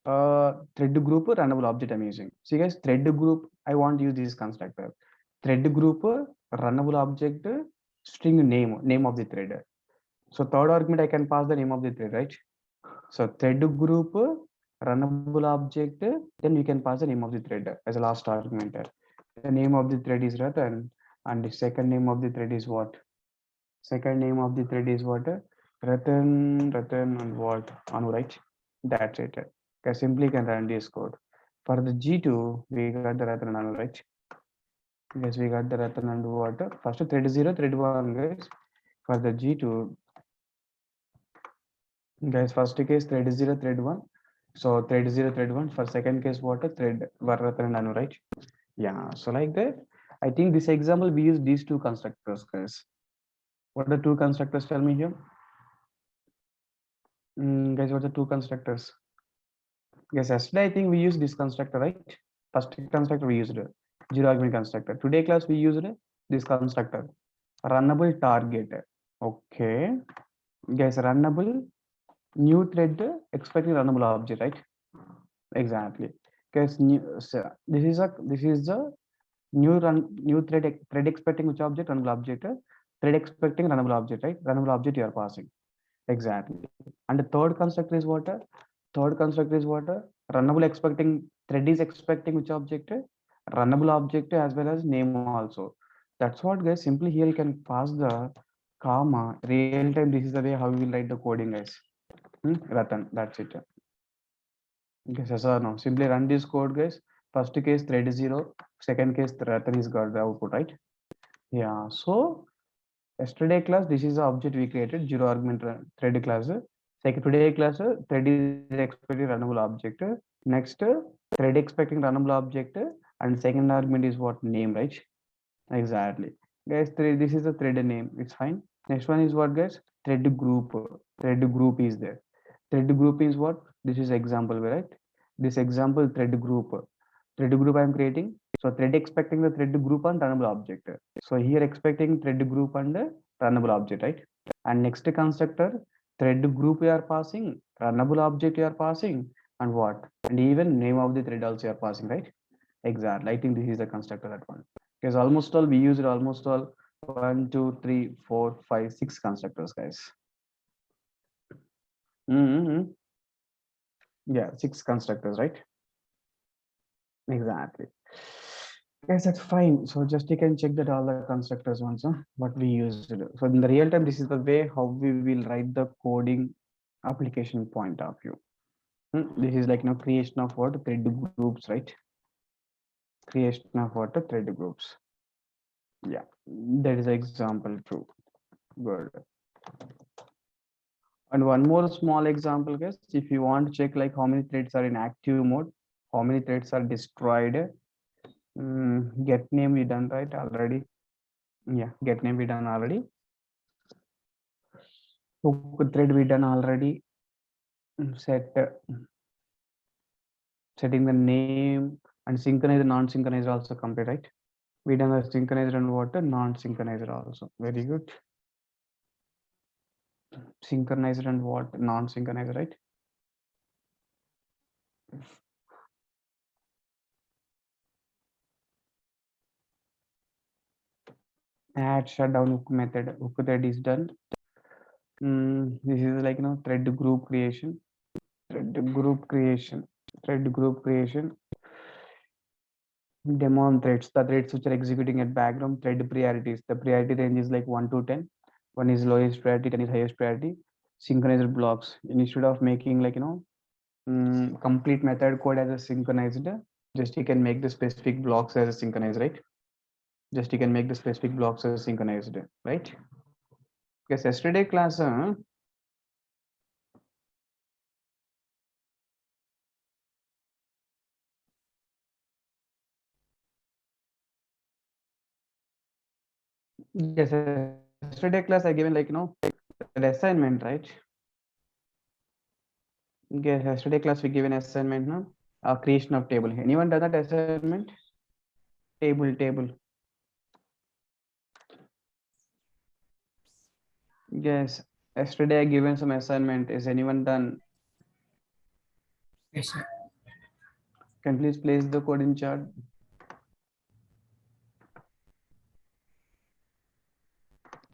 runnable object I'm using. See guys, thread group. I want to use this constructor. Thread group runnable object string name of the thread. So third argument I can pass the name of the thread, right? So thread group runnable object, then we can pass the name of the thread as a last argument. The name of the thread is Ratan, and the second name of the thread is what? Second name of the thread is what? Ratan, and what? Anu, right? That's it. Okay, simply can run this code. For the G2, we got the Ratan and Anu, right? Yes, we got the Ratan and what? First thread 0, thread 1, guys. For the G2, guys, first case thread 0, thread 1. So thread 0, thread 1. For second case, what? Thread Ratan and Anu, right? Yeah, so like that. I think this example we use these two constructors, guys. What are the two constructors? Tell me here. Guys, what are the two constructors? Yes, yesterday I think we used this constructor, right? First constructor we used zero argument constructor. Today class we used this constructor, runnable target. Okay, guys, runnable new thread expecting runnable object, right? Exactly. Guys, this is the new thread expecting which object? Runnable object. Thread expecting runnable object, right? Runnable object you are passing. Exactly. And the third constructor is what? Third constructor is what? Runnable expecting thread is expecting which object? Runnable object as well as name also. That's what, guys. Simply here you can pass the comma real time. This is the way how we will write the coding, guys. Ratan, that's it. Okay, so no, simply run this code, guys. First case thread is 0, second case Ratan is got the output, right? Yeah. So yesterday class, this is the object we created, zero argument thread class. Today class, thread is expecting runnable object. Next, thread expecting runnable object and second argument is what? Name, right? Exactly. Guys, this is the thread name. It's fine. Next one is what, guys? Thread group. Thread group is there. Thread group is what? This is example, right? This example thread group. Thread group I'm creating. So thread expecting the thread group and runnable object. So here expecting thread group and runnable object, right? And next constructor, thread group you are passing, runnable object you are passing, and what? And even name of the thread also you are passing, right? Exactly. I think this is the constructor that one. Because almost all we used almost all 1, 2, 3, 4, 5, 6 constructors, guys. Yeah, 6 constructors, right? Exactly. Yes, that's fine. So just you can check that all the constructors once, what we used. So in the real time, this is the way how we will write the coding application point of view. This is like creation of what? Thread groups, right? Creation of what? Thread groups. Yeah, that is example 2. Good. And one more small example, guys. If you want to check like how many threads are in active mode, how many threads are destroyed. Get name we done right already. Yeah, get name we done already. Hook thread we done already. Setting the name and synchronize non-synchronized also complete, right? We done the synchronized and what? Non-synchronized also. Very good. Synchronized and what? Non-synchronized, right? Add shutdown hook method. Hook thread is done. This is like thread group creation. Thread group creation. Thread group creation. Daemon threads, the threads which are executing at background. Thread priorities. The priority range is like 1 to 10. One is lowest priority, 10 is highest priority. Synchronized blocks. Instead of making like complete method code as a synchronized, just you can make the specific blocks as a synchronized, right? Just you can make the specific blocks as synchronized, right? Yes, yesterday class, yes, yesterday class I given like an assignment, right? Yes, yesterday class we given assignment, no? Creation of table. Anyone done that assignment? Table. Yes, yesterday I given some assignment. Is anyone done? Yes, sir. Can please place the code in chat?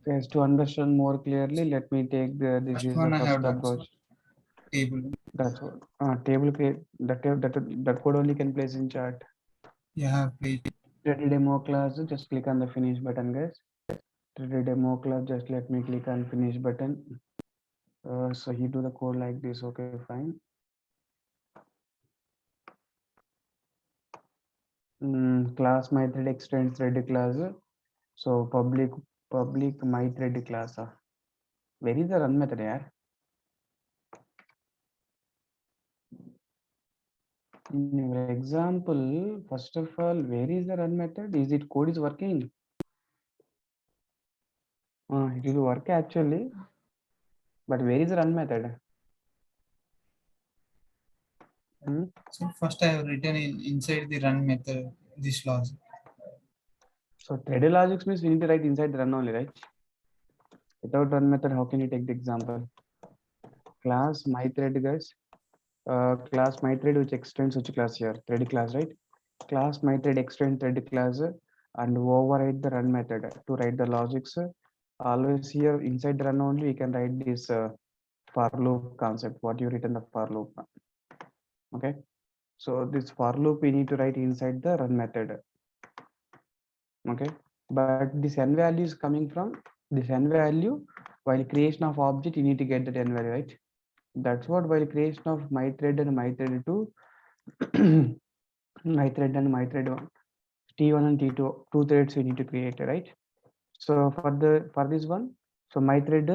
Guys, to understand more clearly, let me take this First is one the I first have done, approach. sir. Table. That's what. Table create that code only can place in chat. You have played. Ready demo class. Just click on the finish button, guys. Ready demo class. Just let me click on finish button. So he do the code like this. Okay, fine. Class my thread extends thread class. So public my thread class. Where is the run method, yaar? In your example, first of all, where is the run method? Is it code is working? It will work actually, but where is the run method? So first I have written inside the run method this logic. So thread logics means we need to write inside the run only, right? Without run method, how can you take the example? Class my thread, guys. Class my thread which extends which class here? Thread class, right? Class my thread extend thread class and override the run method to write the logics. Always here inside the run only we can write this for loop concept. What you written the for loop? Okay. So this for loop we need to write inside the run method. Okay, but this n value is coming from this n value. While creation of object you need to get that n value, right? That's what while creation of my thread and my thread 2 my thread and my thread 1 t1 and t2 two threads we need to create, right? So for this one, so my thread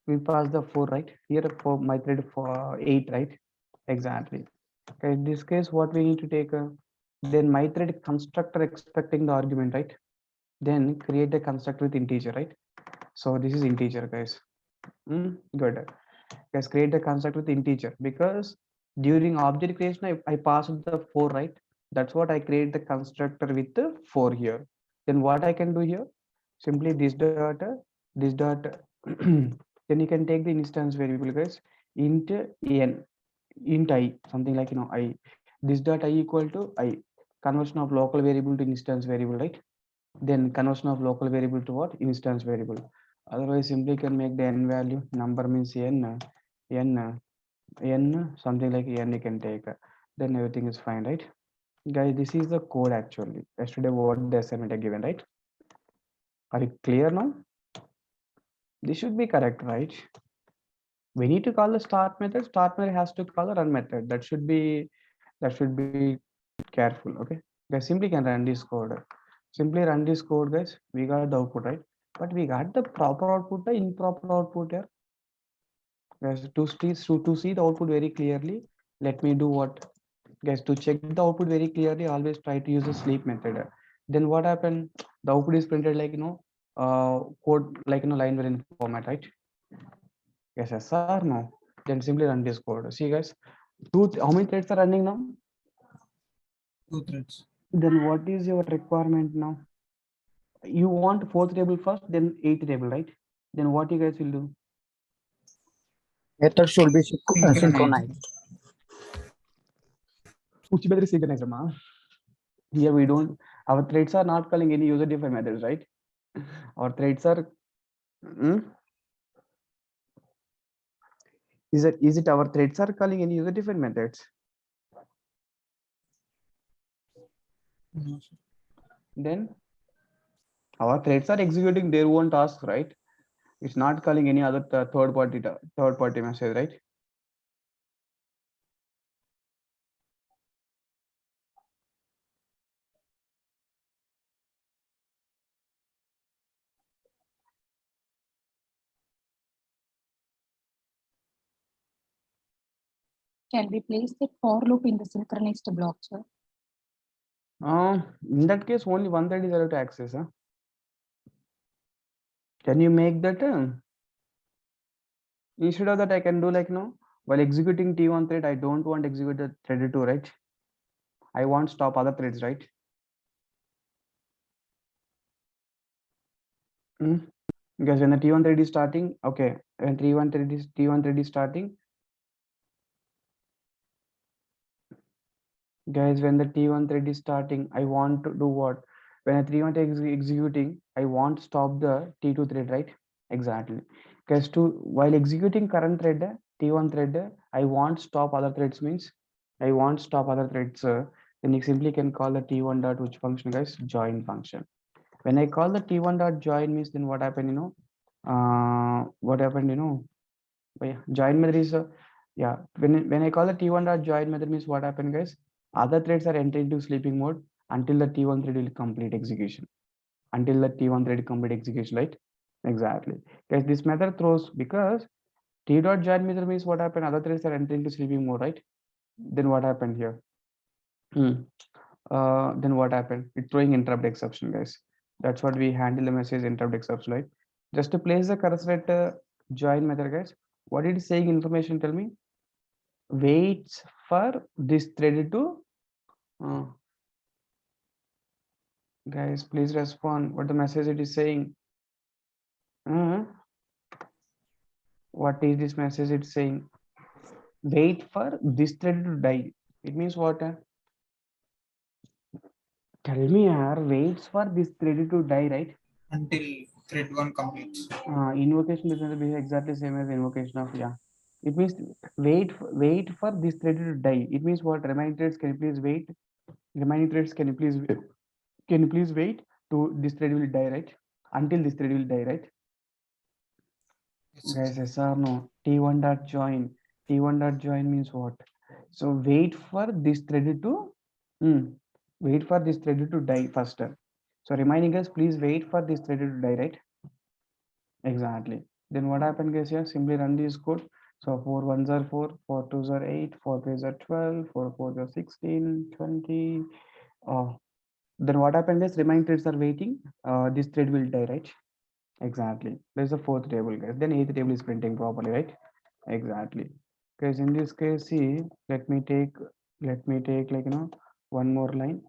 we pass the 4, right? Here for my thread for 8, right? Exactly. Okay, in this case what we need to take then my thread constructor expecting the argument, right? Then create a constructor with integer, right? So this is integer, guys. Good. Guys, create the constructor with integer because during object creation I passed the 4, right? That's what I create the constructor with the 4 here. Then what I can do here, simply this dot this dot then you can take the instance variable, guys, int n, int I, something like I, this dot I equal to I, conversion of local variable to instance variable, right? Then conversion of local variable to what? Instance variable. Otherwise simply can make the n value, number means n something like n you can take, then everything is fine, right? Guys, this is the code actually yesterday what the assignment I given, right? Are you clear now? This should be correct, right? We need to call the start method has to call the run method. That should be careful. Okay, guys, simply can run this code, simply run this code, guys. We got the output, right? But we got the proper output, the improper output here, guys. To see the output very clearly, let me do what, guys? To check the output very clearly, always try to use the sleep method. Then what happened? The output is printed like code like line variant format, right? Yes, yes, sir. No. Then simply run this code. See, guys, how many threads are running now? 2 threads. Then what is your requirement now? You want 4th table first, then 8th table, right? Then what you guys will do? Method should be Synchronized. synchronized. Which method is synchronized, ma? Here we don't. Our threads are not calling any user-defined methods, right? Our threads are. Is it our threads are calling any user-defined methods? No, sir. Then our threads are executing their own tasks, right? It's not calling any other third party message, right? Can we place the for loop in the synchronized block, sir? In that case, only one thread is allowed to access. Huh? Can you make that? Instead of that, I can do like while executing T1 thread, I don't want to execute the thread 2, right? I want stop other threads, right? Because when the T1 thread is starting, okay, when T1 thread is starting, guys, when the T1 thread is starting, I want to do what? When a T1 thread is executing, I want to stop the T2 thread, right? Exactly. Because while executing current thread, T1 thread, I want stop other threads means I want stop other threads. Then you simply can call the T1 dot which function, guys? Join function. When I call the T1 dot join means then what happened? What happened? Join method is yeah. When I call the T1 dot join method means what happened, guys? Other threads are entering into sleeping mode until the T1 thread will complete execution. Until the T1 thread complete execution, right? Exactly. Guys, this method throws because T dot join method means what happened? Other threads are entering into sleeping mode, right? Then what happened here? Then what happened? It's throwing interrupt exception, guys. That's what we handle the message interrupt exception, right? Just to place the cursor at join method, guys. What it is saying information, tell me. Waits for this thread to guys, please respond what the message it is saying. What is this message it's saying? Wait for this thread to die. It means what? Tell me, waits for this thread to die, right? Until thread 1 completes. Invocation doesn't behave exactly same as invocation of It means wait for this thread to die. It means what? Remaining threads, can you please wait? Remaining threads, can you please wait to this thread will die, right? Until this thread will die, right? Yes, sir. Guys, yes or no? T1 dot join. T1 dot join means what? So wait for this thread to wait for this thread to die first. So reminding us, please wait for this thread to die, right? Exactly. Then what happened, guys? Here, simply run this code. So 4 1s are 4, 4 2s are 8, 4 3s are 12, 4 4s are 16, 20, Then what happened is remind threads are waiting. This thread will die, right? Exactly. There's a fourth table, guys. Then eighth table is printing properly, right? Exactly. Because in this case, see, let me take like one more line.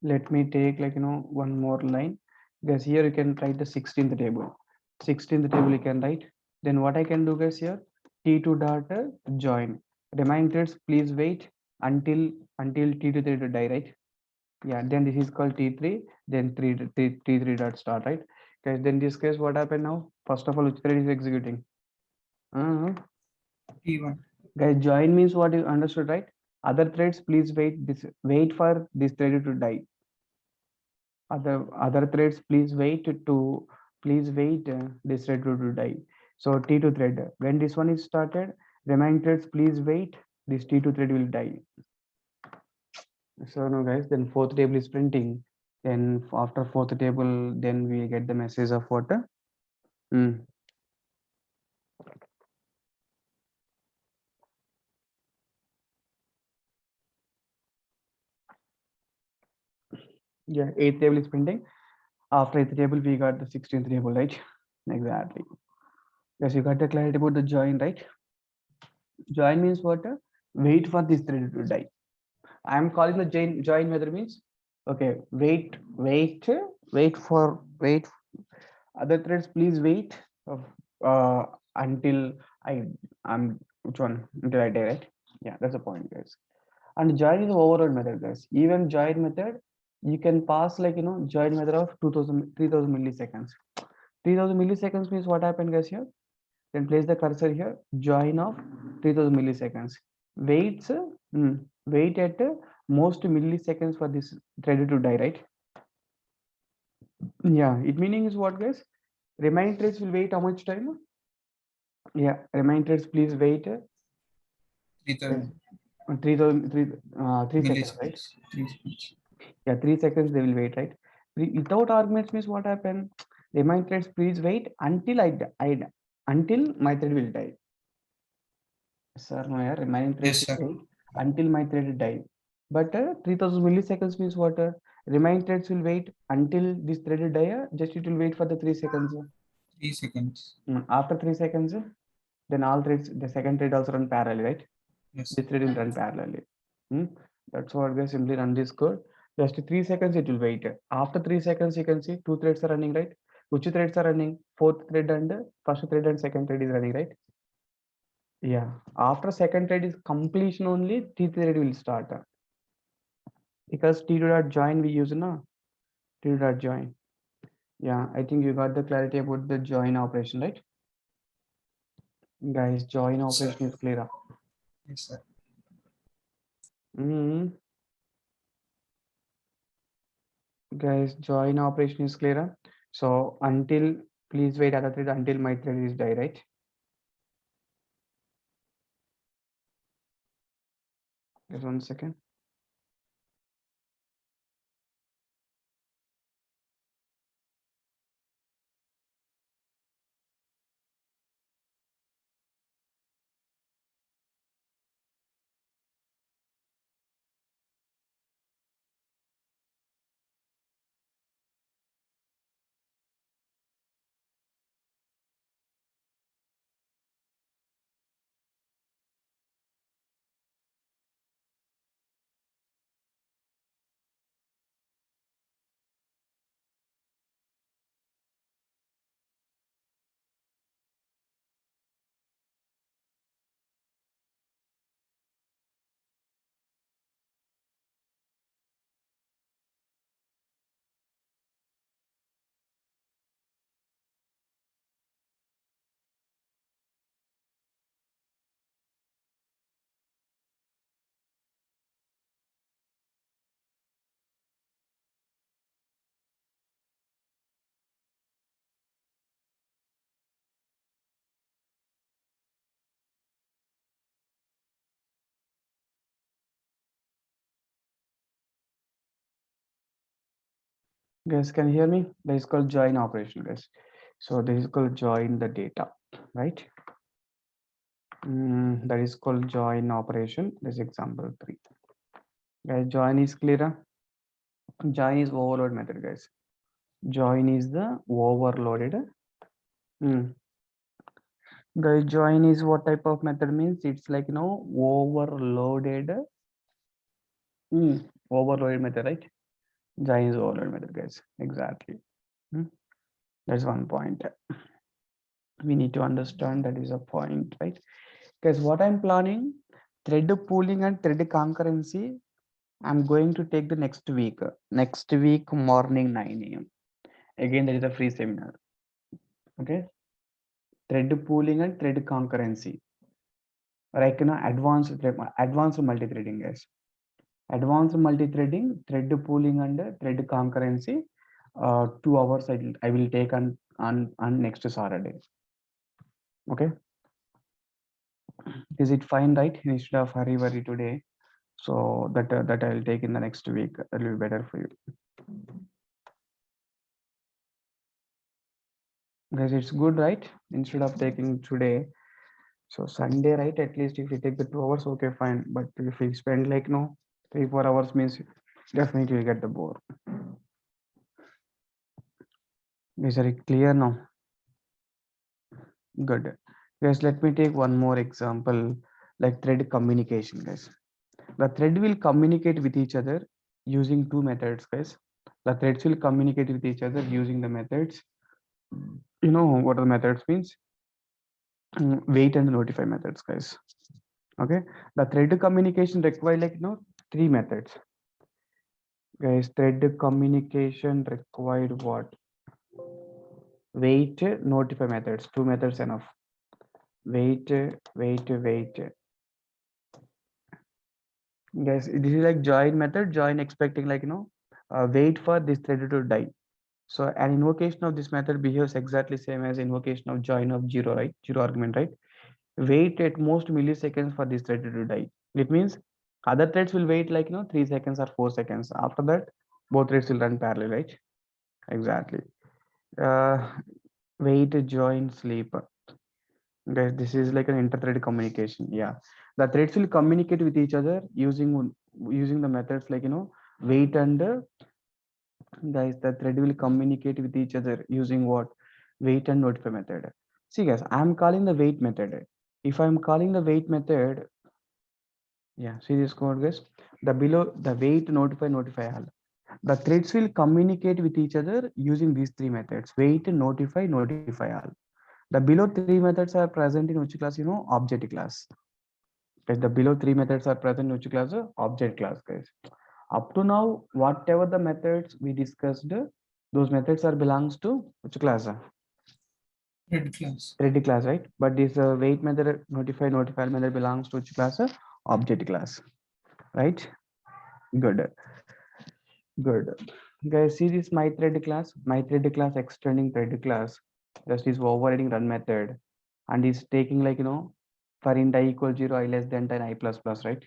Let me take like one more line. Guys, here you can write the 16th table. 16th table you can write. Then what I can do, guys, here T2 dot join. Remind threads, please wait until T2 thread die, right? Yeah, then this is called T3, then T3 dot start, right? Guys, then this case, what happened now? First of all, which thread is executing? T1. Guys, join means what you understood, right? Other threads, please wait for this thread to die. Other threads, please wait this thread to die. So T2 thread, when this one is started, remind threads, please wait, this T2 thread will die. So now guys, then fourth table is printing. Then after fourth table, then we get the message of what? Yeah, eighth table is printing. After eighth table, we got the 16th table, right? Exactly. Yes, you got the clarity about the join, right? Join means what? Wait for this thread to die. I am calling the join method means okay, wait other threads, please wait until I'm which one until I die, right? Yeah, that's the point, guys. And join is the overall method, guys. Even join method, you can pass like join method of 3000 milliseconds. 3000 milliseconds means what happened, guys, here? Then place the cursor here, join of 3000 milliseconds. Waits, wait at most milliseconds for this thread to die, right? Yeah, it meaning is what, guys? Remind threads will wait how much time? Yeah, remind threads, please wait 3000 3 seconds, right? milliseconds. 3 seconds. Yeah, 3 seconds they will wait, right? Without arguments means what happened? Remind threads, please wait until until my thread will die. Sir, no, yeah, remind threads Yes, sir. will wait until my thread will die. But 3000 milliseconds means what? Remind threads will wait until this thread will die. Just it will wait for the 3 seconds. 3 seconds. After 3 seconds, then all threads, the second thread also run parallel, right? Yes. This thread will run parallelly. That's what, guys, simply run this code. Just 3 seconds it will wait. After 3 seconds, you can see 2 threads are running, right? Which threads are running? Fourth thread and first thread and second thread is running, right? Yeah. After second thread is completion only, T thread will start. Because T2 dot join we use now. T2 dot join. Yeah, I think you got the clarity about the join operation, right? Guys, join Yes, sir. operation is clear. Yes, sir. Guys, join operation is clear. So until, please wait other thread until my thread is die, right? Just 1 second. Guys, can you hear me? That is called join operation, guys. So this is called join the data, right? That is called join operation. This is example 3. Guys, join is clear. Join is overload method, guys. Join is the overloaded. Guys, join is what type of method means? It's like overloaded. Overloaded method, right? Join is overloaded method, guys. Exactly. That's one point. We need to understand that is a point, right? Guys, what I'm planning, thread pooling and thread concurrency, I'm going to take the next week morning 9 a.m. Again, there is a free seminar. Okay. Thread pooling and thread concurrency. Like advanced multi-threading, guys. Advanced multi-threading, thread pooling and thread concurrency. 2 hours I will take on next Saturday. Okay. Is it fine, right? Instead of hurry today, so that I'll take in the next week. That will be better for you, guys. It's good, right? Instead of taking today, so Sunday, right? At least if you take the 2 hours, okay, fine. But if you spend like 3-4 hours, means definitely you'll get the bore. Is it clear now? Good. Guys, let me take one more example, like thread communication, guys. The thread will communicate with each other using 2 methods, guys. The threads will communicate with each other using the methods. You know what the methods means? Wait and notify methods, guys. Okay. The thread communication require like 3 methods. Guys, thread communication required what? Wait, notify methods. 2 methods enough. Wait. Guys, this is like join method. Join expecting like wait for this thread to die. So an invocation of this method behaves exactly same as invocation of join of 0, right? 0 argument, right? Wait at most milliseconds for this thread to die. It means other threads will wait like 3 seconds or 4 seconds. After that, both threads will run parallel, right? Exactly. Wait, join, sleep. Guys, this is like an inter-thread communication. Yeah, the threads will communicate with each other using the methods like wait and guys, the thread will communicate with each other using what? Wait and notify method. See, guys, I'm calling the wait method. If I'm calling the wait method, yeah, see this code, guys. The below the wait, notify all. The threads will communicate with each other using these 3 methods: wait, notify all. The below 3 methods are present in which class? Object class. Guys, the below 3 methods are present in which class? Object class, guys. Up to now, whatever the methods we discussed, those methods are belongs to which class? Thread class. Thread class, right? But this wait method, notify method belongs to which class? Object class, right? Good. Guys, see this my thread class extending thread class. Just is overriding run method, and is taking like for int I equal 0, I less than 10, I plus plus, right?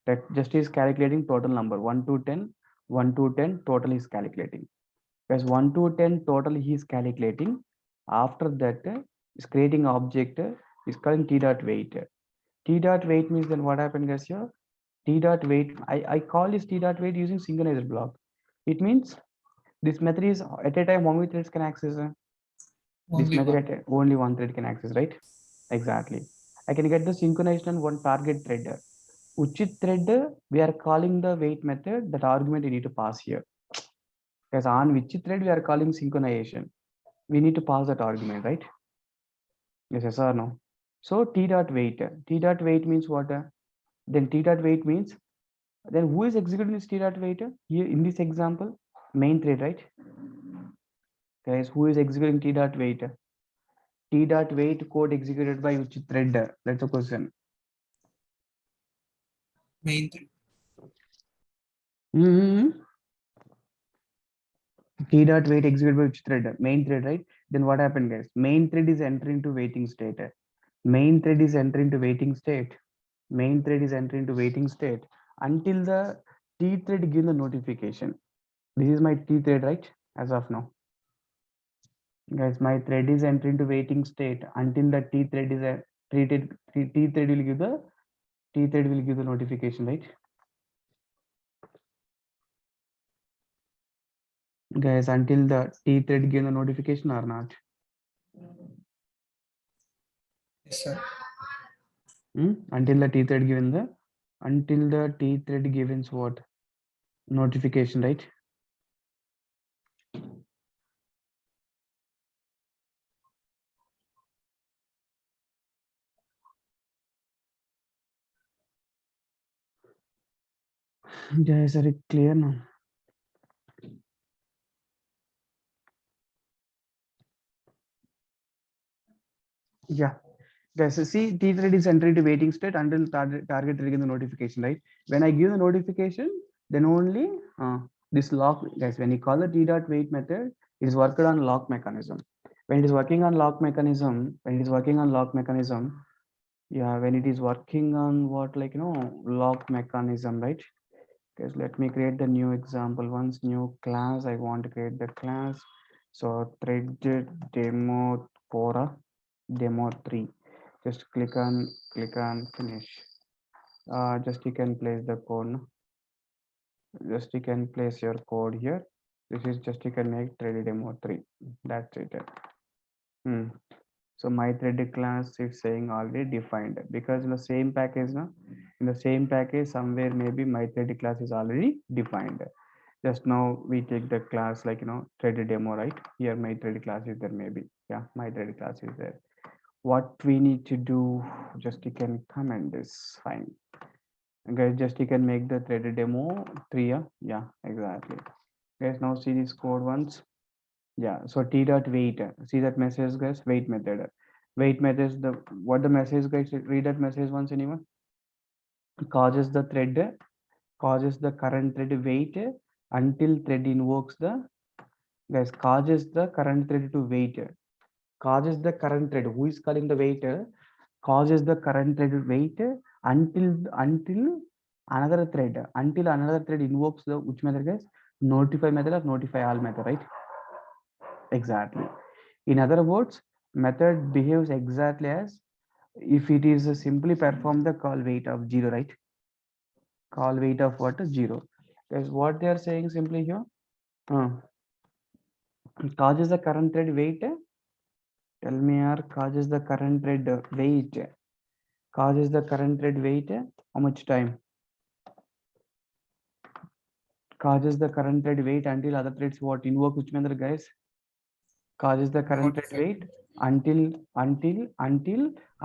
That just is calculating total number 1 to 10, 1 to 10 total is calculating. Guys, 1 to 10 total he is calculating. After that is creating object is calling t dot wait. T dot wait means then what happened, guys? Here t dot wait, I call this t dot wait using synchronizer block. It means this method is at a time how many threads can access? This method at only one thread can access, right? Exactly. I can get the synchronization on one target thread. Which thread we are calling the wait method, that argument you need to pass here. Because on which thread we are calling synchronization, we need to pass that argument, right? Yes or no? So t dot wait means what? Then t dot wait means, then who is executing this t dot wait? Here in this example, main thread, right? Guys, who is executing t dot wait? T dot wait code executed by which thread? That's the question. Main thread. T dot wait executed by which thread? Main thread, right? Then what happened, guys? Main thread is entering to waiting state. Main thread is entering to waiting state. Main thread is entering to waiting state until the T thread give the notification. This is my T thread, right? As of now, guys, my thread is entering to waiting state until the T thread is treated. T thread will give the notification, right? guys, until the T thread give the notification or not? Yes, sir. Until the T thread given what? Notification, right? Guys, are it clear now? Yeah. Guys, so see, T thread is entering to waiting state until target trigger the notification, right? When I give the notification, then only this lock, guys, when you call the T.wait method, it is worked on lock mechanism. When it is working on lock mechanism, yeah, when it is working on what, like, lock mechanism, right? Guys, let me create the new example. Once new class, I want to create the class. So thread demo for a demo 3. Just click on finish. Just you can place the code. Just you can place your code here. This is just you can make thread demo 3. That's it. So my thread class is saying already defined, because in the same package now, in the same package somewhere maybe my thread class is already defined. Just now we take the class like thread demo, right? Here my thread class is there, maybe. Yeah, my thread class is there. What we need to do, just you can comment this, fine. Guys, just you can make the thread demo 3. Yeah, exactly. Guys, now see this code once. Yeah, so T.wait, see that message, guys? Wait method. Wait method, what the message, guys? Read that message once, anyone? Causes the current thread wait until thread invokes the, guys, causes the current thread to wait. Causes the current thread, who is calling the waiter, causes the current thread wait until another thread invokes the which method, guys? Notify method or notify all method, right? Exactly. In other words, method behaves exactly as if it is simply perform the call wait of 0, right? Call wait of what? 0. That's what they are saying simply here. Causes the current thread wait. Tell me, causes the current thread wait. Causes the current thread wait. How much time? Causes the current thread wait until other threads what? Invoke which method, guys? Causes the current thread wait until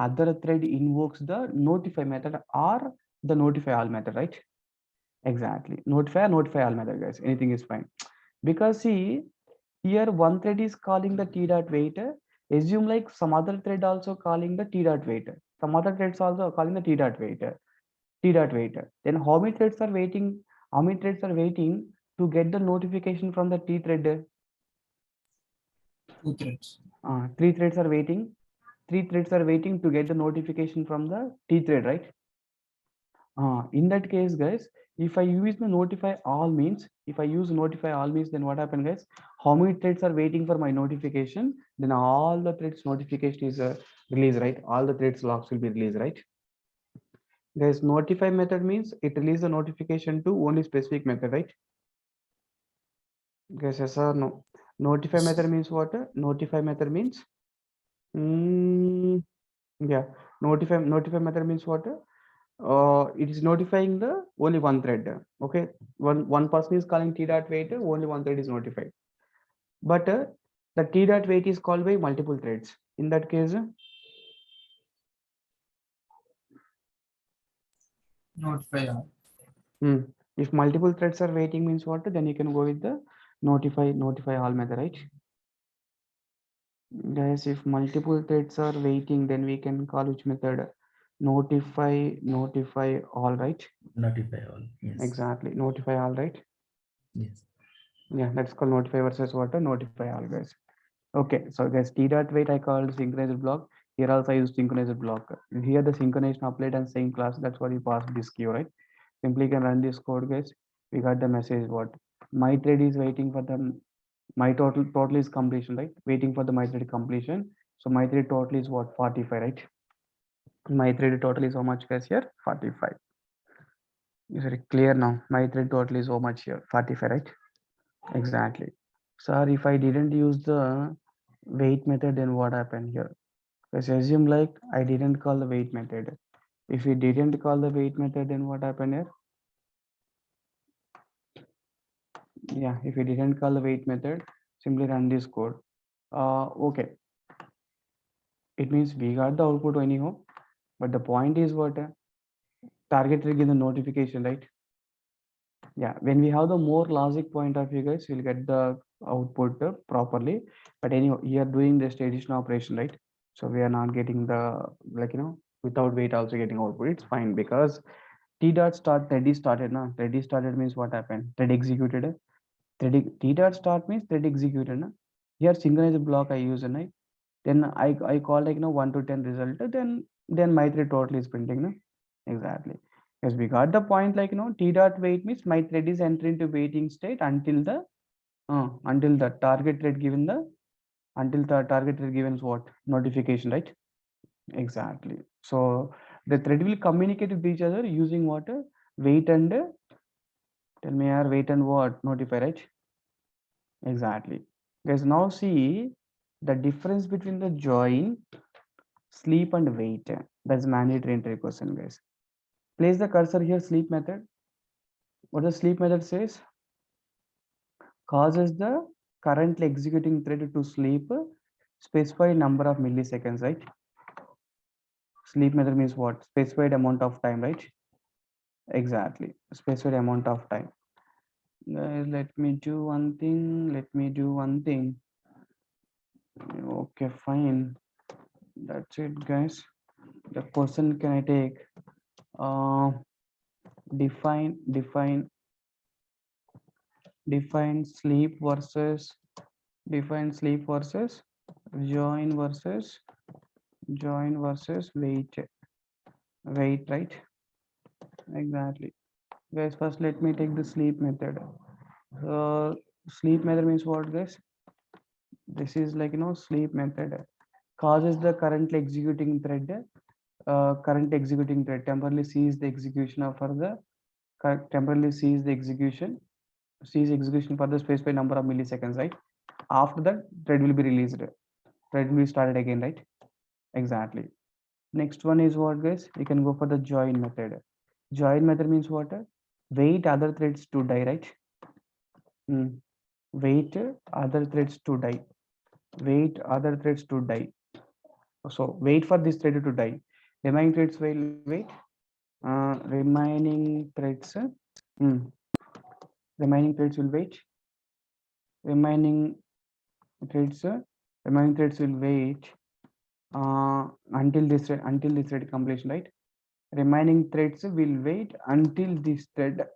other thread invokes the notify method or the notify all method, right? Exactly. Notify all method, guys. Anything is fine. Because see, here one thread is calling the T.wait. Assume like some other thread also calling the T.wait. Some other threads also calling the T.wait. Then how many threads are waiting? How many threads are waiting to get the notification from the T thread? 2 threads. 3 threads are waiting. 3 threads are waiting to get the notification from the T thread, right? In that case, guys, if I use the notify all means, then what happens, guys? How many threads are waiting for my notification? Then all the threads notification is released, right? All the threads logs will be released, right? Guys, notify method means it releases the notification to only specific method, right? Guys, yes or no? Notify method means what? Notify method means, yeah, notify method means what? It is notifying the only one thread. Okay, one person is calling T.wait, only one thread is notified. But the T.wait is called by multiple threads. In that case, Notify all. if multiple threads are waiting means what? Then you can go with the notify all method, right? Guys, if multiple threads are waiting, then we can call which method? Notify all, right? Notify all. Yes. Exactly. Notify all, right? Yes. Yeah, that's called notify versus what? Notify all, guys. Okay, so guys, T.wait I called synchronized block. Here also I use synchronized block. Here the synchronization applied and same class. That's why we passed this queue, right? Simply can run this code, guys. We got the message what? My thread is waiting for the my total is completion, right? Waiting for the my thread completion. So my thread total is what? 45, right? My thread total is how much, guys? Here 45. Is it clear now? My thread total is how much here? 45, right? Exactly. Sir, if I didn't use the wait method, then what happened here? Let's assume like I didn't call the wait method. If we didn't call the wait method, then what happened here? Yeah, if we didn't call the wait method, simply run this code. Okay, it means we got the output anyhow, but the point is what? Target trigger in the notification, right? Yeah, when we have the more logic point of view, guys, we'll get the output properly. But anyhow, you are doing this addition operation, right? So we are not getting the, like, without wait also getting output. It's fine because t dot start ready started. Na ready started means what happened? Thread executed. T dot start means thread executed. Na? Here synchronize block I use, right? Then I call like 1 to 10 result. Then my thread total is printing. Na? Exactly. Yes, we got the point, like t dot wait means my thread is entering into waiting state until the target thread given the target thread given what notification, right? Exactly. So the thread will communicate with each other using what? Wait and tell me here, wait and what? Notify, right? Exactly. Guys, now see the difference between the join, sleep and wait. That's mandatory entry question, guys. Place the cursor here, sleep method. What the sleep method says? Causes the currently executing thread to sleep specified number of milliseconds, right? Sleep method means what? Specified amount of time, right? Exactly. Specified amount of time. Let me do one thing. Okay, fine. That's it, guys. The question can I take? Define sleep versus join versus wait, right? Exactly. Guys, first let me take the sleep method. Sleep method means what, guys? This is like sleep method causes the currently executing thread temporarily cease the execution for the cease execution for the specified number of milliseconds, right? After that, thread will be released. Thread will be started again, right? Exactly. Next one is what, guys? We can go for the join method. Join method means what? Wait other threads to die, right? Wait other threads to die. Wait other threads to die. So wait for this thread to die. Remaining threads will wait. Remaining threads will wait. Remaining threads will wait until this thread completion, right? Remaining threads will wait until this thread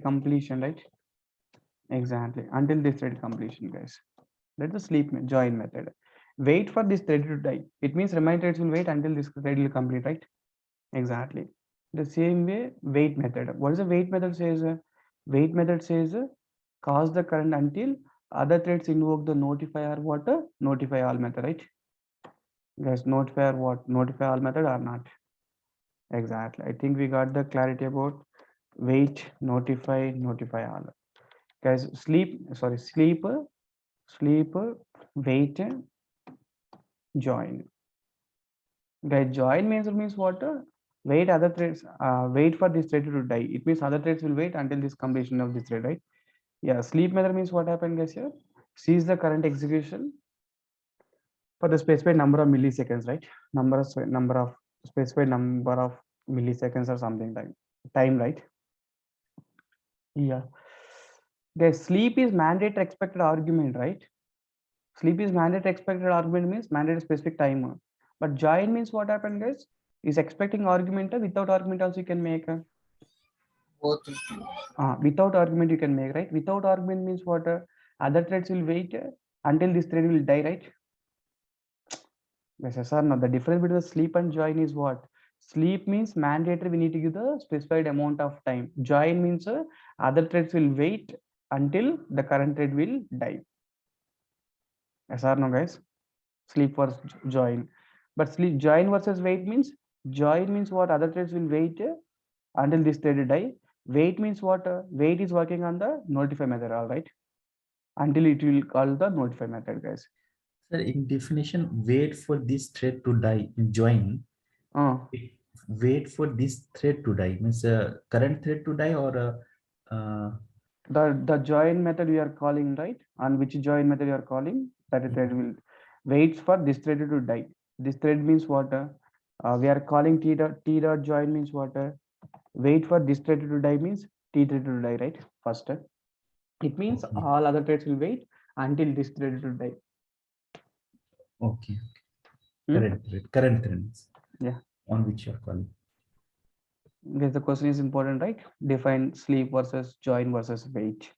completion, right? Exactly, until this thread completion, guys. That's the sleep join method. Wait for this thread to die. It means remaining threads will wait until this thread will complete, right? Exactly. The same way, wait method. What is the wait method says? Wait method says cause the current until other threads invoke the notify or what? Notify all method, right? Guys, notify or what? Notify all method or not? Exactly. I think we got the clarity about wait, notify all. Guys, sleep, wait, join. Guys, join means what? Wait other threads, wait for this thread to die. It means other threads will wait until this completion of this thread, right? Yeah, sleep method means what happened, guys, here? Cease the current execution for the specified number of milliseconds, right? Specified number of milliseconds or something like time, right? Yeah. Guys, sleep is mandate expected argument, right? Sleep is mandate expected argument means mandate specific time. But join means what happened, guys? Is expecting argument without argument also you can make. Both. Without argument you can make, right? Without argument means what? Other threads will wait until this thread will die, right? Yes, sir. Now the difference between the sleep and join is what? Sleep means mandatory. We need to give the specified amount of time. Join means other threads will wait until the current thread will die. Yes or no, guys? Sleep versus join. But sleep join versus wait means what? Other threads will wait until this thread die. Wait means what? Wait is working on the notify method, all right? Until it will call the notify method, guys. Sir, in definition, wait for this thread to die. In join, Uh, wait for this thread to die means current thread to die or the join method we are calling, right? On which join method you are calling, that thread will waits for this thread to die. This thread means what? We are calling t dot join means what? Wait for this thread to die means t thread to die, right? First, it means Okay. all other threads will wait until this thread to die. okay. Hmm? Current threads. Yeah. On which you are calling. Because the question is important, right? Define sleep versus join versus wait.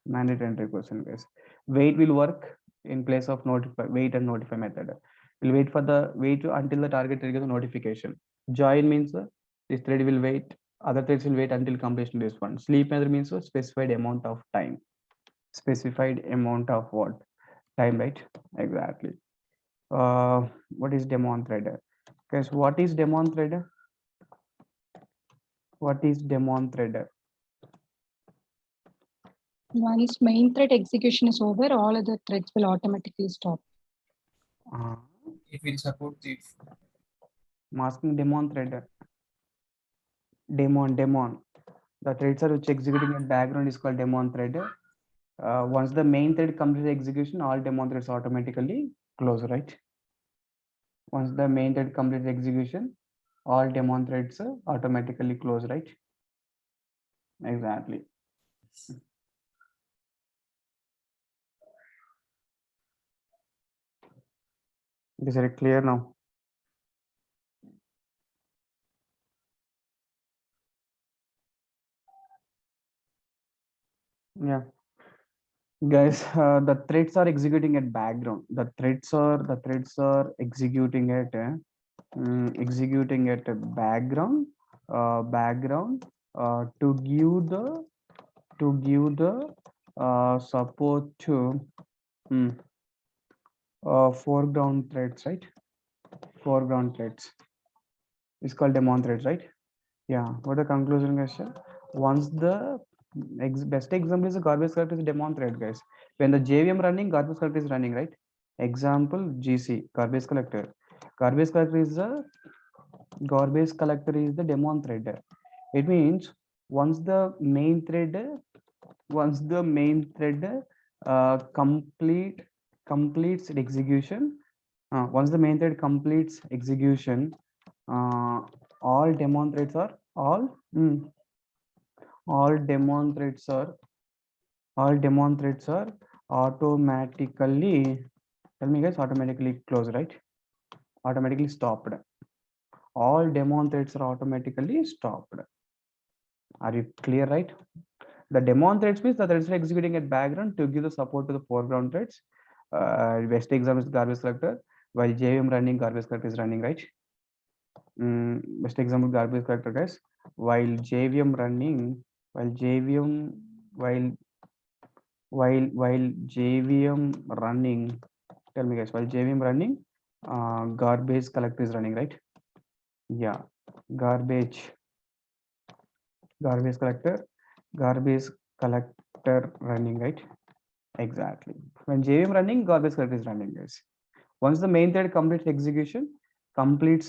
Mandatory question, guys. Wait will work in place of notify, wait and notify method. We'll wait for the wait until the target triggers a notification. Join means this thread will wait, other threads will wait until completion of this one. Sleep method means a specified amount of time. Specified amount of what? Time, right? Exactly. What is Daemon thread? Guys, what is Daemon thread? What is Daemon thread? Once main thread execution is over, all other threads will automatically stop. It will support the Masking Daemon thread. Daemon. The threads are which executing in background is called Daemon thread. Once the main thread completes execution, all Daemon threads automatically close, right? Once the main thread completes execution, all Daemon threads automatically close, right? Exactly. Is it clear now? Yeah. Guys, the threads are executing at background. The threads are executing at background to give the support to foreground threads, right? Foreground threads. It's called Daemon threads, right? Yeah. What the conclusion, guys? Once the best example is a garbage collector is a Daemon thread, guys. When the JVM running, garbage collector is running, right? Example GC garbage collector. Garbage collector is the Daemon thread. It means once the main thread completes execution, once the main thread completes execution, all Daemon threads are automatically, tell me guys, automatically closed, right? Automatically stopped. All Daemon threads are automatically stopped. Are you clear, right? The Daemon threads means the threads are executing at background to give the support to the foreground threads. Best example is garbage collector. While JVM running, garbage collector is running, right? Best example garbage collector, guys. While JVM running, while JVM running, tell me guys, while JVM running, garbage collector is running, right? Yeah, garbage collector running, right? Exactly. When JVM running, garbage collector is running, guys. Once the main thread completes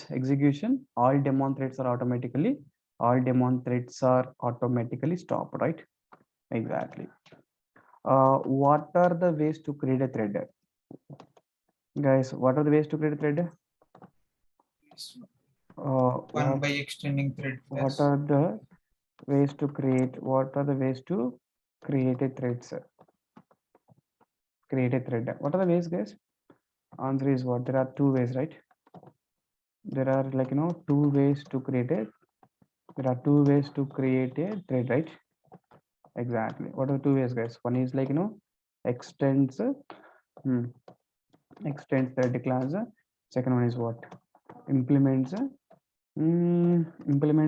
execution, all Daemon threads are automatically stopped, right? Exactly. What are the ways to create a thread? Guys, what are the ways to create a thread? one by extending thread What class. are the ways to create a thread, sir? Create a thread. What are the ways, guys? Answer is what? There are two ways, right? There are two ways to create a thread, right? Exactly. What are the two ways, guys? One is extends thread class. Second one is what? Implements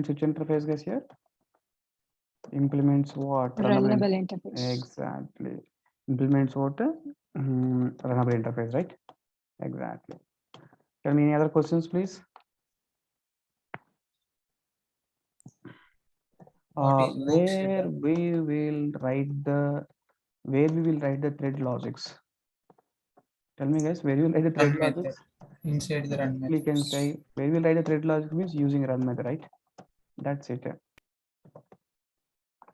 which interface, guys? Here implements what? Runnable interface. Exactly. Implements what? Runnable interface, right? Exactly. Tell me any other questions, please. What is hook where setup? we will write the thread logics. Tell me guys, where you will write the thread Run method. logics? Inside the run We method. can say where we will write the thread logic means using run method, right? That's it.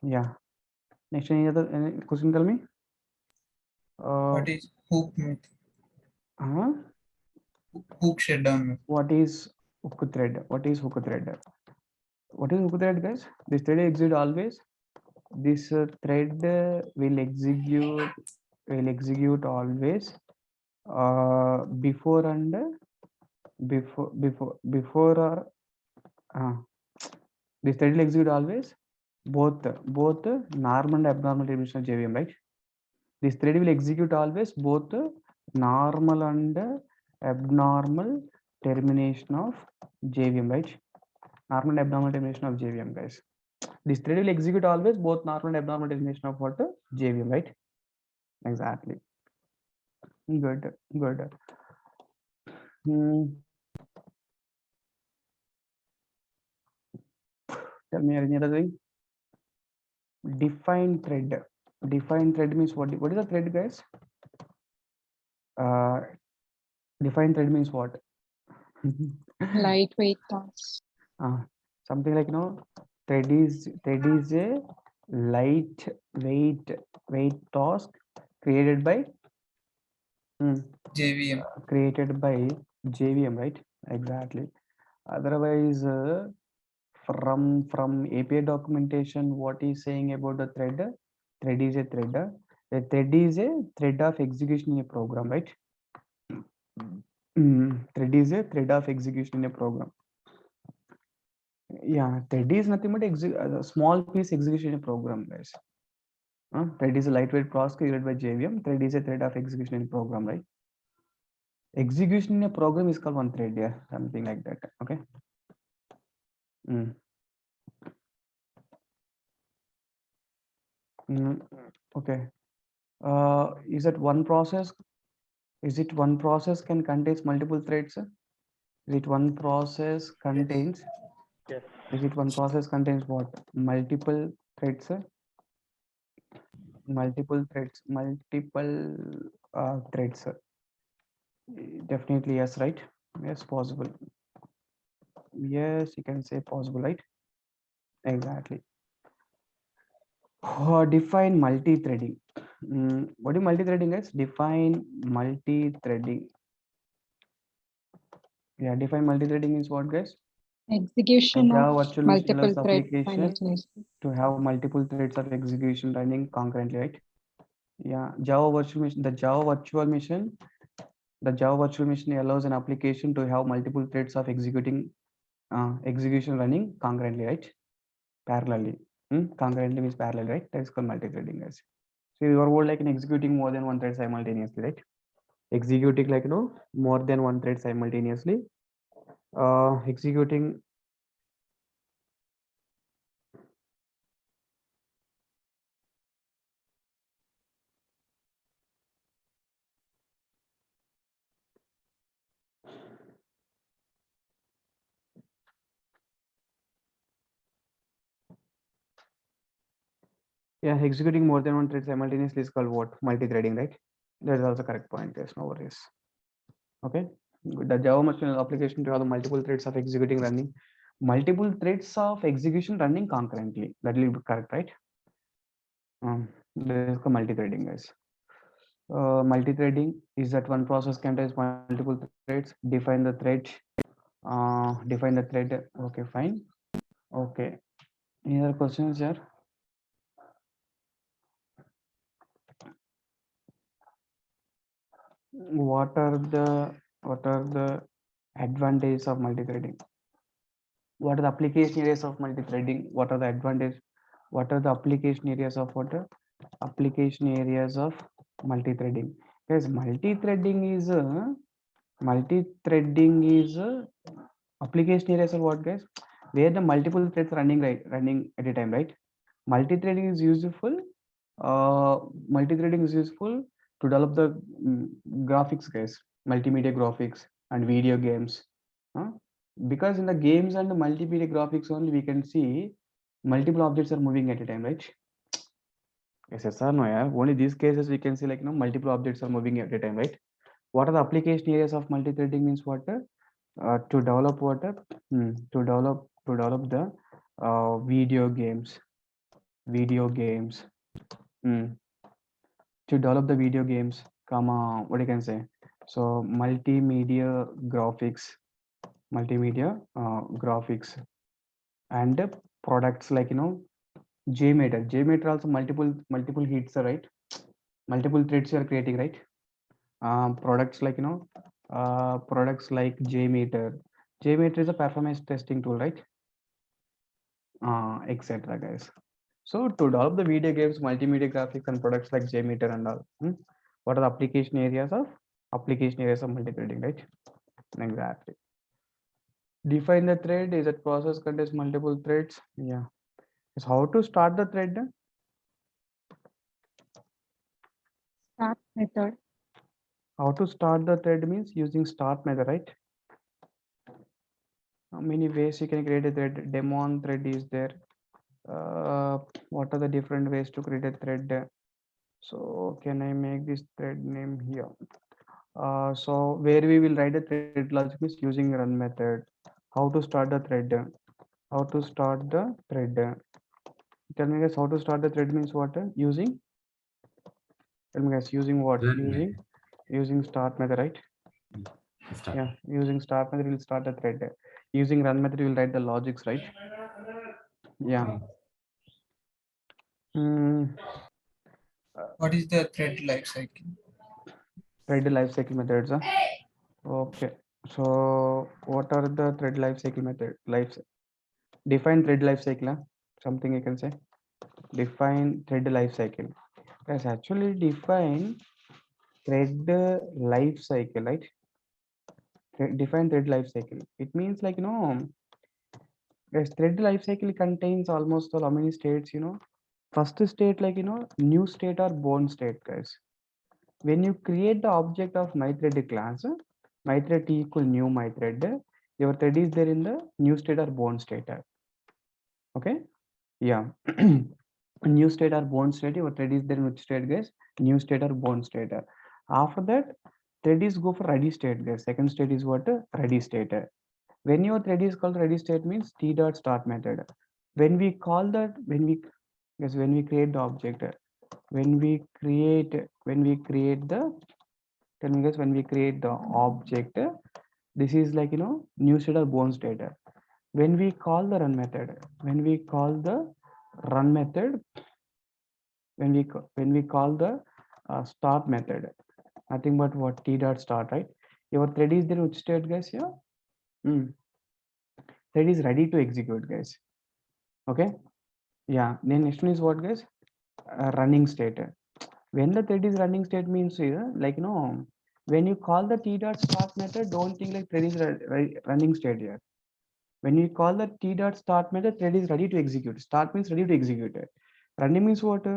Yeah. Next, any question? Tell me. What is hook method? Huh? Hook shutdown method. What is hook thread? What is hook thread? What is hook thread, guys? This thread execute always. This thread will execute always before and before or this thread will execute always both normal and abnormal termination of JVM, right? This thread will execute always both normal and abnormal termination of JVM, right? Normal and abnormal termination of JVM, guys. This thread will execute always both normal and abnormal termination of what? JVM, right? Exactly. Good. Tell me any other thing. Define thread. Define thread means what? What is a thread, guys? Define thread means what? Lightweight tasks. Something like thread is a lightweight task created by JVM. JVM, right? Exactly. Otherwise, from API documentation, what is saying about the thread? Thread is a thread. A thread is a thread of execution in a program, right? Thread is a thread of execution in a program. Yeah, thread is nothing but a small piece execution in a program, guys. Thread is a lightweight process created by JVM. Thread is a thread of execution in a program, right? Execution in a program is called one thread, yeah, something like that. Okay. Okay. Is it one process? Is it one process can contains multiple threads? Is it one process contains? Yes. Is it one process contains what? Multiple threads? Multiple threads. Threads. Definitely yes, right? Yes, possible. Yes, you can say possible, right? Exactly. Define multi-threading. What is multi-threading, guys? Define multi-threading. Yeah, define multi-threading is what, guys? Execution Java of virtual machine multiple allows the threads application simultaneously. to have multiple threads of execution running concurrently, right? Yeah, Java virtual machine. The Java virtual machine allows an application to have multiple threads of execution running concurrently, right? Parallelly. Concurrently means parallel, right? That is called multi-threading, guys. So your word like in executing more than one thread simultaneously, right? Executing like more than one thread simultaneously. Executing. Yeah, executing more than one thread simultaneously is called what? Multi-threading, right? That is also correct point, guys. No worries. Okay. The Java machine application to have the multiple threads of executing running. Multiple threads of execution running concurrently. That will be correct, right? That is called multi-threading, guys. Multi-threading is that one process contains multiple threads. Define the thread. Define the thread. Okay, fine. Okay. Any other questions here? What are the advantages of multi-threading? What are the application areas of multi-threading? What are the advantages? What are the application areas of what? Application areas of multi-threading. Guys, multi-threading is application areas of what, guys? Where the multiple threads running at a time, right? Multi-threading is useful. Multi-threading is useful to develop the graphics, guys, multimedia graphics and video games. Because in the games and the multimedia graphics only we can see multiple objects are moving at a time, right? Yes or no? Yeah. Only these cases we can see like multiple objects are moving at a time, right? What are the application areas of multi-threading means what? To develop what? To develop the video games. Hmm. To develop the video games, comma, what you can say? So multimedia graphics, and products like JMeter. JMeter also multiple hits, right? Multiple threads you are creating, right? Products like products like JMeter. JMeter is a performance testing tool, right? Etc. guys. So to develop the video games, multimedia graphics, and products like JMeter and all, what are the application areas of multi-threading, right? Exactly. Define the thread. Is that process contains multiple threads? Yeah. Is how to start the thread? Start method. How to start the thread means using start method, right? How many ways you can create a thread? Daemon thread is there. What are the different ways to create a thread? So can I make this thread name here? So where we will write a thread logic is using run method. How to start the thread? How to start the thread? Tell me guys, how to start the thread means what? Using? Tell me guys, using what? Using start method, right? Start. Yeah, using start method will start the thread. Using run method will write the logics, right? Yeah. What is the thread life cycle? Thread lifecycle methods. Okay. So what are the thread lifecycle method? Define thread lifecycle. Something you can say. Define thread lifecycle. Yes, actually define thread lifecycle, right? Define thread lifecycle. It means like yes, thread lifecycle contains almost how many states? First state like new state or born state, guys. When you create the object of mythread class, mythread equal new mythread, your thread is there in the new state or born state. Okay, yeah. New state or born state, your thread is there in which state, guys? New state or born state. After that, thread is go for ready state, guys. Second state is what? Ready state. When your thread is called ready state means t dot start method. When we call that, when we create the object, when we create the, tell me guys, when we create the object, this is like new state or born state. When we call the run method, when we call the start method, nothing but what? T dot start, right? Your thread is there which state, guys? Here thread is ready to execute, guys. Okay, yeah. Then next one is what, guys? Running state. When the thread is running state means like when you call the t dot start method, don't think like thread is running state here. When you call the t dot start method, thread is ready to execute. Start means ready to execute. Running means what?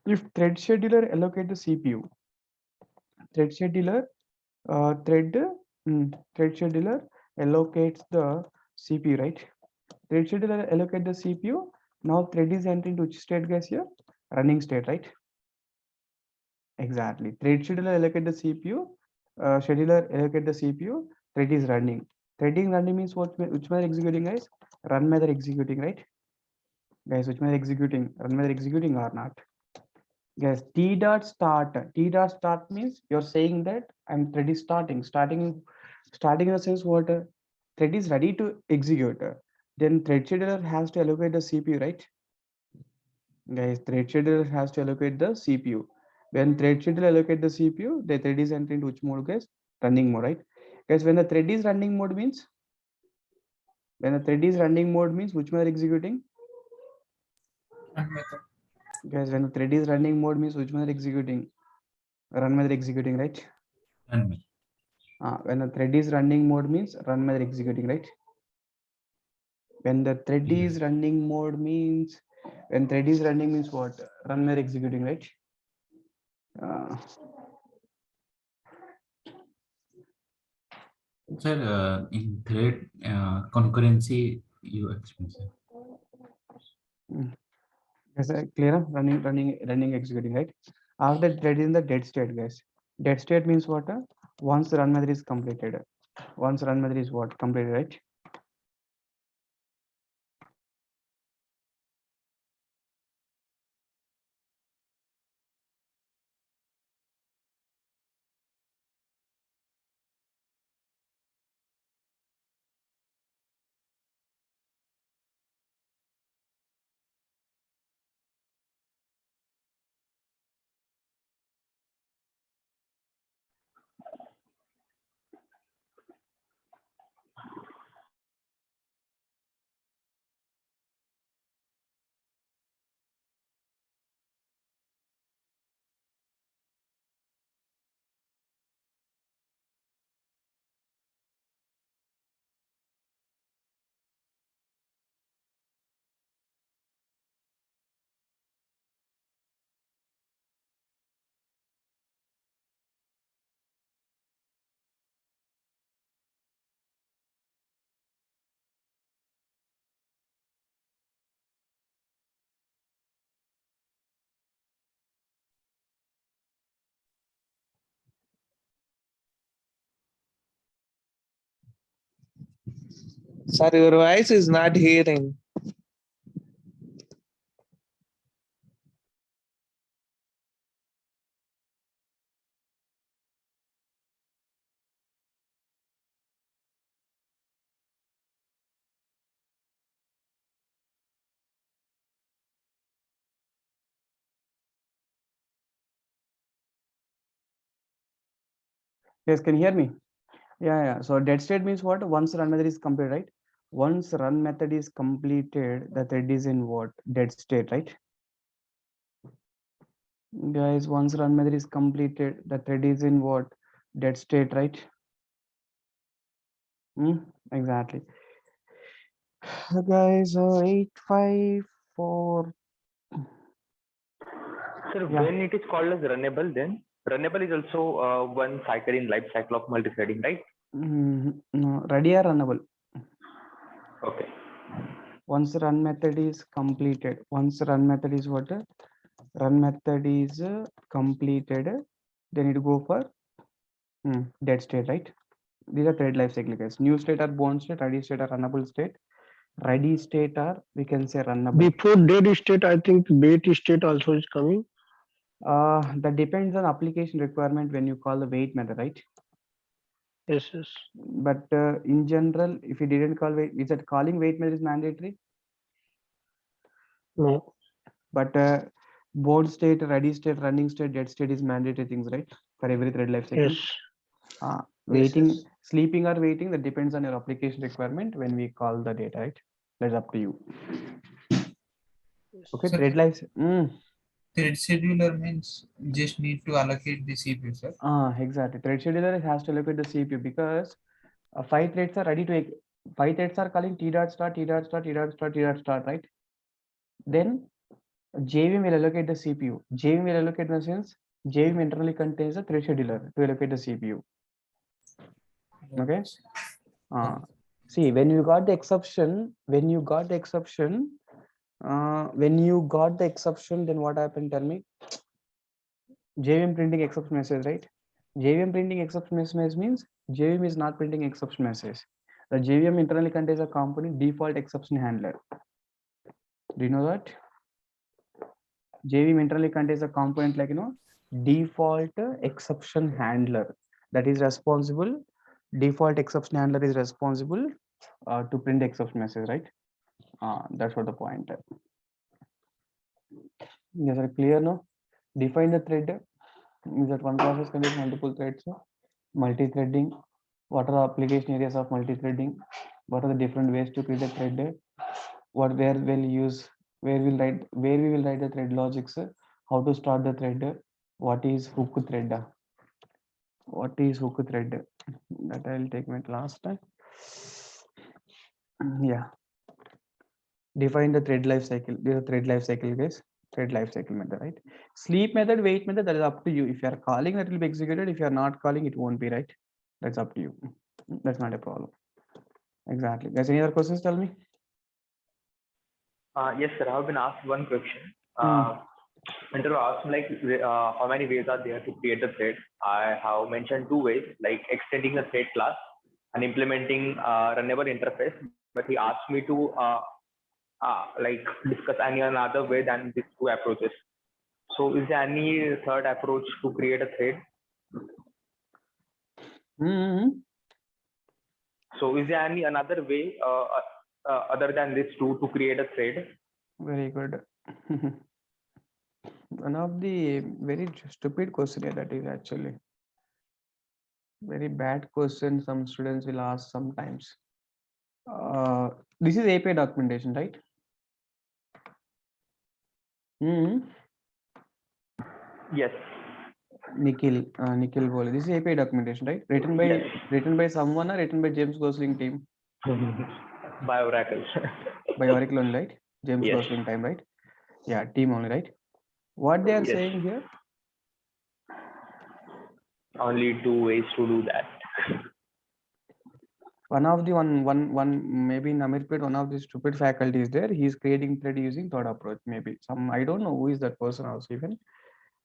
If thread scheduler allocate the CPU, thread scheduler thread scheduler allocates the CPU, right? Thread scheduler allocate the CPU. Now thread is entering to which state, guys? Here running state, right? Exactly. Thread scheduler allocate the CPU. Scheduler allocate the CPU. Thread is running. Threading running means what? Which method executing, guys? Run method executing, right? Guys, which method executing? Run method executing or not? Yes. T dot start. T dot start means you're saying that I'm thread is starting. Starting in the sense what? Thread is ready to execute. Then thread scheduler has to allocate the CPU, right? Guys, thread scheduler has to allocate the CPU. When thread scheduler allocate the CPU, the thread is entering which mode, guys? Running mode, right? Guys, when the thread is running mode means which mode executing? Run method. Guys, when the thread is running mode means which mode executing? Run method executing, right? Run. When the thread is running mode means run method executing, right? When the thread is running mode means what? Run method executing, right? Sir, in thread concurrency, you explain, sir. Is that clear? Running, executing, right? After thread is in the dead state, guys. Dead state means what? Once the run method is completed. Once run method is what? Completed, right? Sir, your voice is not hearing. Yes, can you hear me? Yeah. So dead state means what? Once run method is completed, right? Once run method is completed, the thread is in what? Dead state, right? Guys, once run method is completed, the thread is in what? Dead state, right? Exactly. So guys, 854. Sir, Yeah. when it is called as runnable, then runnable is also one cycle in life cycle of multithreading, right? No, ready or runnable. Okay. Once run method is completed, once run method is what? Run method is completed, then it go for dead state, right? These are thread life cycle, guys. New state or bound state, ready state or runnable state. Ready state or we can say runnable. Before dead state, I think wait state also is coming. That depends on application requirement when you call the wait method, right? Yes. But in general, if you didn't call wait, is that calling wait method is mandatory? No. But board state, ready state, running state, dead state is mandatory things, right? For every thread life cycle. Yes. Waiting, sleeping or waiting, that depends on your application requirement when we call the data, right? That's up to you. Okay, Sir, thread life. Thread scheduler means just need to allocate the CPU, sir. Exactly. Thread scheduler has to allocate the CPU because 5 threads are ready to 5 threads are calling t dot start, t dot start, t dot start, t dot start, right? Then JVM will allocate the CPU. JVM will allocate the sense JVM internally contains a thread scheduler to allocate the CPU. Okay. See, when you got the exception, then what happened? Tell me. JVM printing exception message, right? JVM printing exception message means JVM is not printing exception message. The JVM internally contains a component default exception handler. Do you know that? JVM internally contains a component like default exception handler that is responsible. Default exception handler is responsible to print exception message, right? That's what the point. Yes, are clear now? Define the thread. Is that one process contains multiple threads? Multi-threading. What are the application areas of multi-threading? What are the different ways to create a thread? Where we will write the thread logics? How to start the thread? What is hook thread? What is hook thread? That I'll take my last time. Yeah. Define the thread life cycle. This is thread life cycle, guys. Thread life cycle method, right? Sleep method, wait method, that is up to you. If you are calling, that will be executed. If you are not calling, it won't be, right? That's up to you. That's not a problem. Exactly. Guys, any other questions? Tell me. Yes, sir. I have been asked one question. Interview asked me like how many ways are there to create a thread. I have mentioned 2 ways, like extending the thread class and implementing runnable interface. But he asked me to like discuss any another way than these 2 approaches. So is there any third approach to create a thread? So is there any another way other than these 2 to create a thread? Very good. One of the very stupid question here, that is actually very bad question some students will ask sometimes. This is API documentation, right? Yes. Nikhil Bole. This is API documentation, right? Written by someone or written by James Gosling team? By Oracle. By Oracle only, right? James Yes. Gosling time, right? Yeah, team only, right? What they are Yes. saying here? Only 2 ways to do that. One maybe in Amirpet, one of the stupid faculty is there. He is creating thread using third approach. Maybe some, I don't know who is that person also even,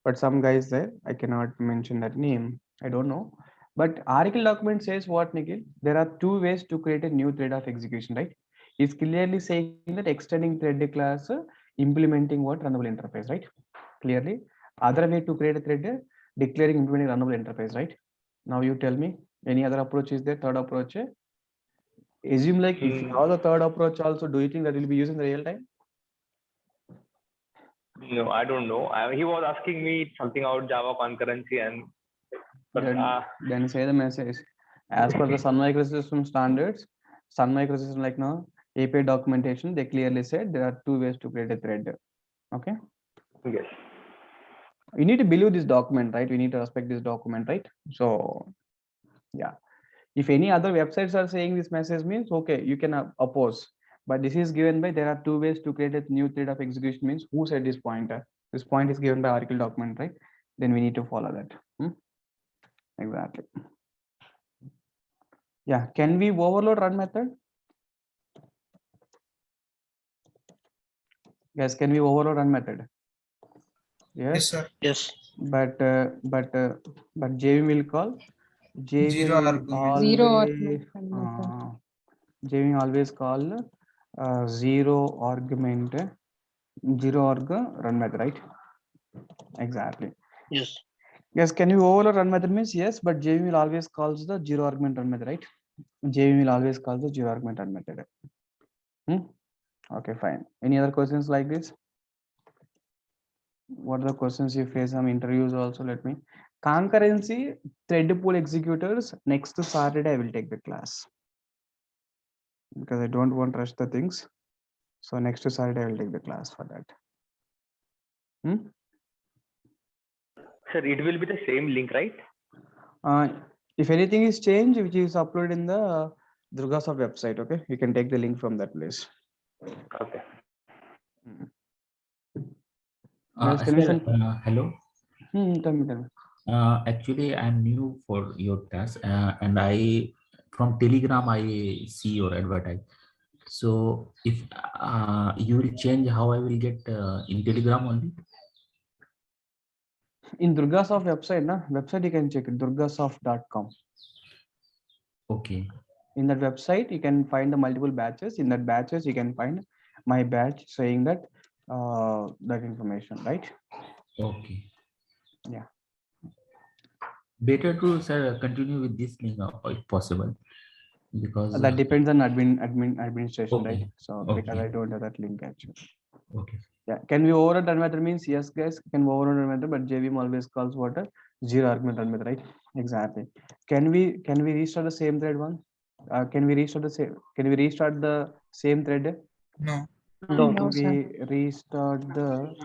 but some guys there. I cannot mention that name. I don't know. But Oracle document says what, Nikhil? There are 2 ways to create a new thread of execution, right? It's clearly saying that extending thread class, implementing what runnable interface, right? Clearly, other way to create a thread, declaring implementing runnable interface, right? Now you tell me, any other approach is there? Third approach? Assume like if you have the third approach also, do you think that will be used in the real time? No, I don't know. He was asking me something about Java concurrency and. Then say the message. As per the Sun Microsystem standards, Sun Microsystem like now API documentation, they clearly said there are 2 ways to create a thread. Okay. Yes. You need to believe this document, right? We need to respect this document, right? So yeah. If any other websites are saying this message means okay, you can oppose. But this is given by there are 2 ways to create a new thread of execution means who said this pointer? This point is given by Oracle document, right? Then we need to follow that. Exactly. Yeah. Can we overload run method? Yes. Can we overload run method? Yes. sir. Yes. But JV will call. JV Zero will argument. Zero always. argument. JV always call zero argument. Zero arg run method, right? Exactly. Yes. Yes, can you overload run method means yes, but JV will always calls the zero argument run method, right? JV will always call the zero argument run method. Okay, fine. Any other questions like this? What are the questions you face some interviews also? Let me. Concurrency, thread pool executors. Next Saturday, I will take the class because I don't want to rush the things. So next Saturday, I will take the class for that. Sir, it will be the same link, right? If anything is changed, which is uploaded in the DURGASOFT website, okay, you can take the link from that place. Okay. Yes, can you send? Hello. Tell me. Actually, I'm new for your class, and I from Telegram I see your advertise. So if you will change how I will get in Telegram only. In DURGASOFT website you can check it, durgasoft.com. Okay. In that website you can find the multiple batches. In that batches you can find my batch saying that that information, right? Okay. Yeah. Better to continue with this link if possible, because That depends on administration, okay. right? So because I don't have that link actually. Okay. Yeah. Can we override run method means yes, guys, can override run method, but JVM always calls what a zero argument run method, right? Exactly. Can we restart the same thread one? Can we restart the same? Can we restart the same thread? No. No, Can sir. we restart the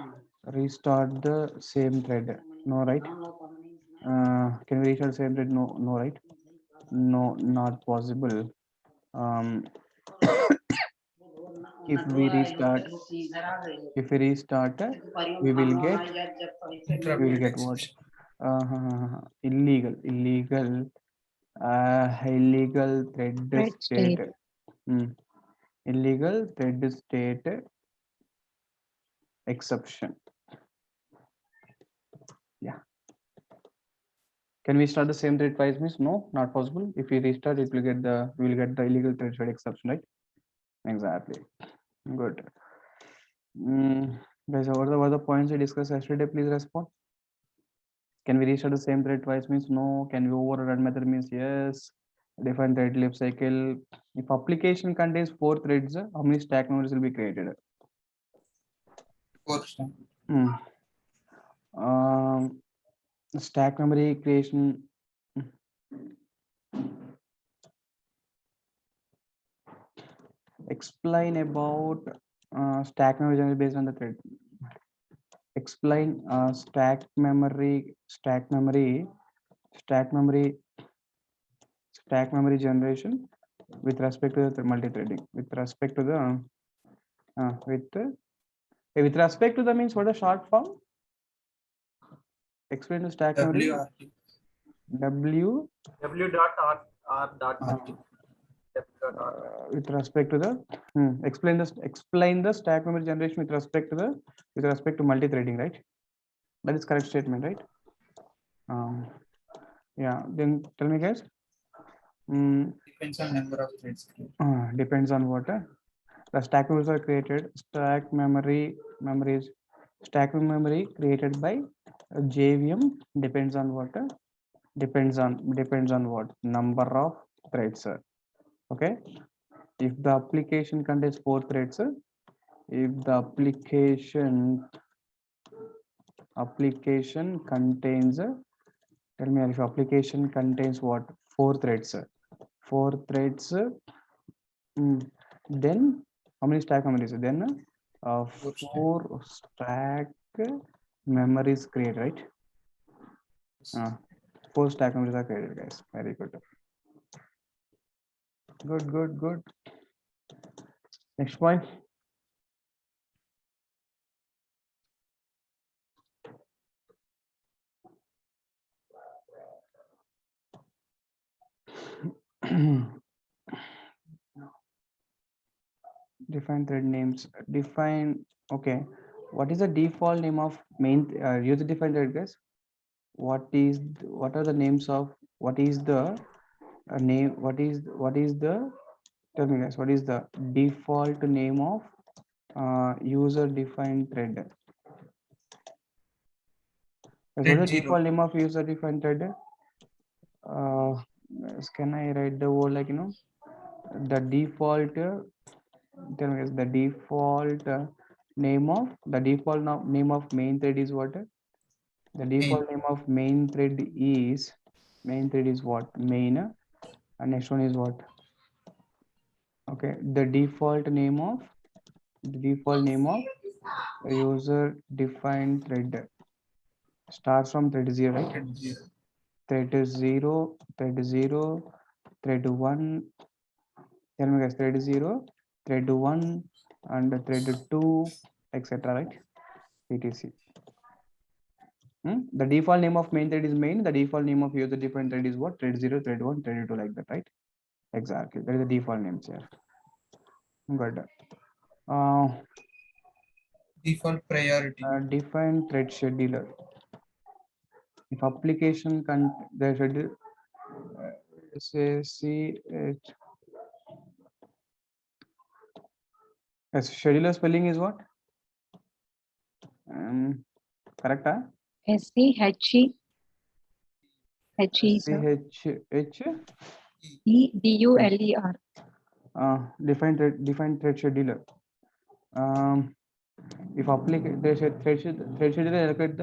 same thread? No, right? Can we restart the same thread? No, right? No, not possible. If we restart, we will get what? Illegal thread Thread state. state. Illegal thread state exception. Yeah. Can we start the same thread twice? Means no, not possible. If we restart, we will get the illegal thread exception, right? Exactly. Good. Guys, what are the points we discussed yesterday? Please respond. Can we restart the same thread twice? Means no. Can we overrun method? Means yes. Define thread life cycle. If application contains 4 threads, how many stack memories will be created? 4 stack. Stack memory creation. Explain about stack memory generation based on the thread. Explain stack memory generation with respect to the multi-threading. With respect to the with respect to the means what a short form. Explain the stack memory. WRT. W W.R.R.RT. with respect to the explain the stack memory generation with respect to multi-threading, right? That is correct statement, right? Yeah. Then tell me, guys. Depends on number of threads. Depends on what the stack memories are created. Stack memory created by JVM depends on what? Depends on what? Number of threads. Okay. If the application contains 4 threads, if the application contains, tell me if application contains what? 4 threads. 4 threads. Then how many stack memories? Then 4 stack memories created, right? 4 stack memories are created, guys. Very good. Good. Next point. Define thread names. Define. Okay. What is the default name of main user defined thread, guys? What are the names of what is the name? What is the? Tell me, guys. What is the default name of user defined thread? What is the default name of user defined thread? Can I write the word like the default? Tell me, guys, the default name of main thread is what? The default name of main thread is what? Main, and next one is what? Okay, the default name of user defined thread starts from thread 0, right? Thread 0, thread 1. Tell me, guys, thread 0, thread 1, and thread 2, etc. Right? etc. The default name of main thread is main. The default name of user defined thread is what? Thread 0, thread 1, thread 2, like that, right? Exactly. That is the default names here. Good. Default priority. Define thread scheduler. If application the schedule scheduler spelling is what? Correct? SCHE EDULER. Define thread scheduler. If thread scheduler allocate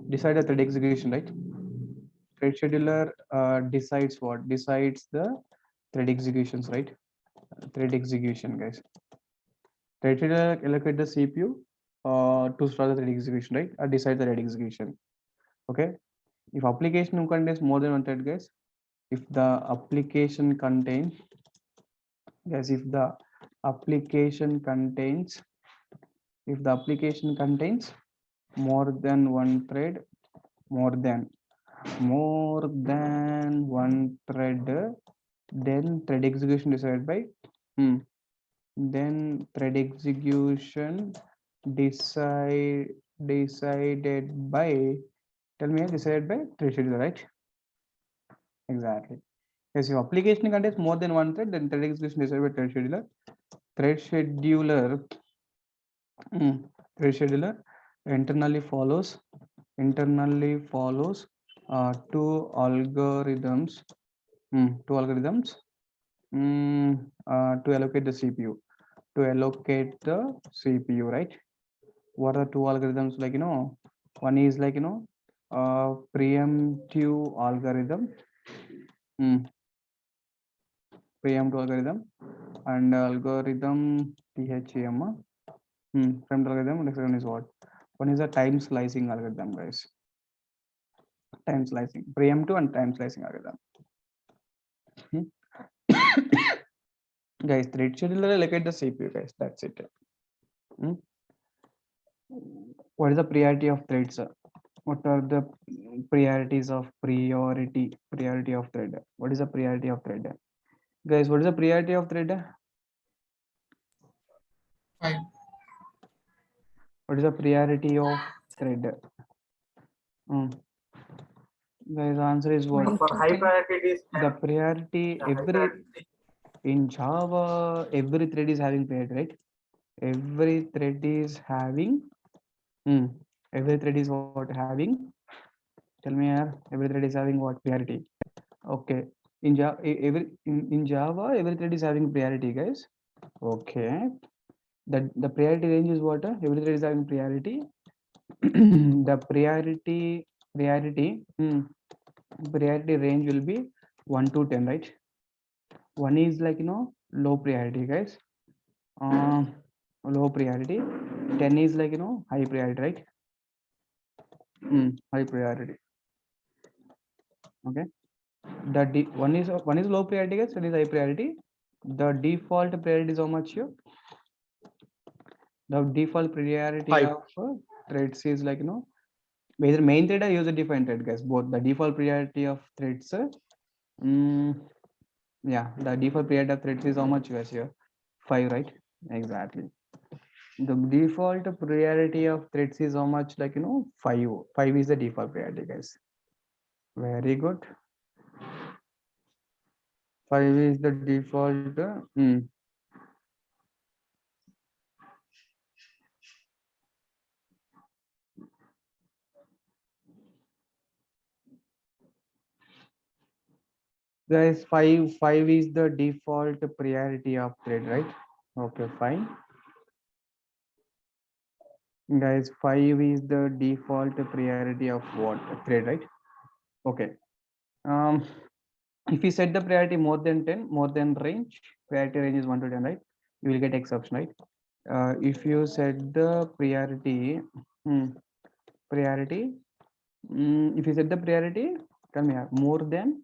decide the thread execution, right? Thread scheduler decides what? Decides the thread executions, right? Thread execution, guys. Thread scheduler allocate the CPU to start the thread execution, right? Or decide the thread execution. Okay. If application contains more than one thread, guys, if the application contains more than one thread, then thread execution decided by then thread execution decided by, tell me, decided by thread scheduler, right? Exactly. Yes, your application contains more than one thread, then thread execution decided by thread scheduler. Thread scheduler, thread scheduler internally follows two algorithms to allocate the CPU. Right? What are two algorithms? Like, one is like, preemptive algorithm, and algorithm THM. From the algorithm, next one is what? One is a time slicing algorithm, guys. Time slicing, preemptive and time slicing algorithm. Guys, thread scheduler allocate the CPU, guys. That's it. What is the priority of threads? What are the priorities of priority of thread? What is the priority of thread? Guys, what is the priority of thread? 5. What is the priority of thread? Guys, answer is what? For high priority it is The priority in Java, every thread is having priority, right? Every thread is having what having? Tell me here, every thread is having what priority? Okay. In Java, in Java, every thread is having priority, guys. Okay. The priority range is what? Every thread is having priority. The priority range will be 1 to 10, right? 1 is like, low priority, guys. Low priority. 10 is like, high priority, right? High priority. Okay. The one is low priority, guys. One is high priority. The default priority is how much here? The default priority 5. of threads is like, either main thread or user defined thread, guys. Both the default priority of threads. Yeah, the default priority of threads is how much, guys? Here 5, right? Exactly. The default priority of threads is how much? Like, 5. 5 is the default priority, guys. Very good. 5 is the default. Guys, 5 is the default priority of thread, right? Okay, fine. Guys, 5 is the default priority of what? Thread, right? Okay. If you set the priority more than 10, more than range, priority range is 1 to 10, right? You will get exception, right? If you set the priority, if you set the priority, tell me more than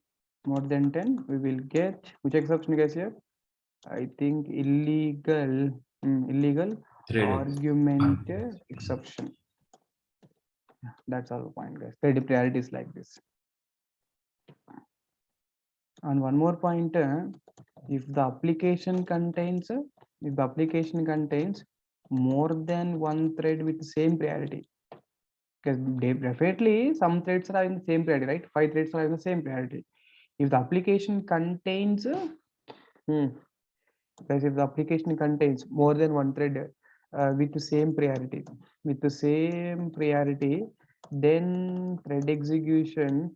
10, we will get which exception, guys? Here, I think illegal argument exception. That's all point, guys. The priority is like this. And one more point, if the application contains more than one thread with the same priority, because definitely some threads are in the same priority, right? 5 threads are in the same priority. If the application contains because if the application contains more than one thread with the same priority, then thread execution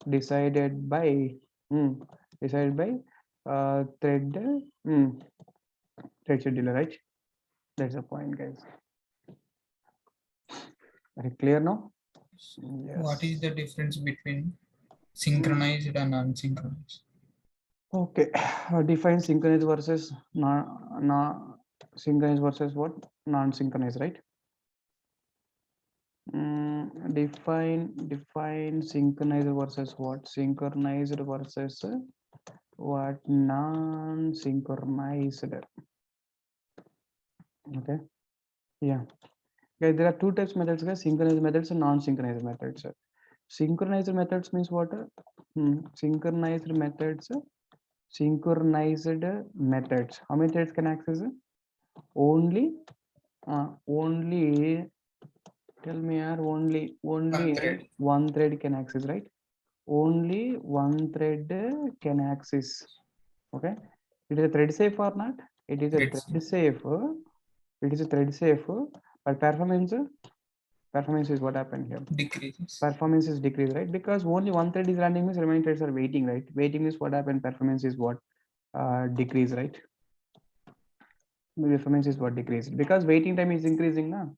decided by thread scheduler, right? That's the point, guys. Very clear now? Yes. What is the difference between synchronized and unsynchronized? Okay, define synchronized versus synchronized versus what? Non-synchronized, right? Define synchronized versus what? Synchronized versus what? Non-synchronized. Okay. Yeah. Okay, there are two types of methods, guys: synchronized methods and non-synchronized methods. Synchronized methods means what? Synchronized methods. How many threads can access? Only Only tell me here only thread. one thread can access, right? Only one thread can access. Okay, it is a thread safe or not? It is a Thread thread safe. It is a thread safe, but performance is what happened here. decreases. Performance is decreased, right? Because only one thread is running means remaining threads are waiting, right? Waiting is what happened. Performance is what decrease, right? Performance is what decreased because waiting time is increasing now.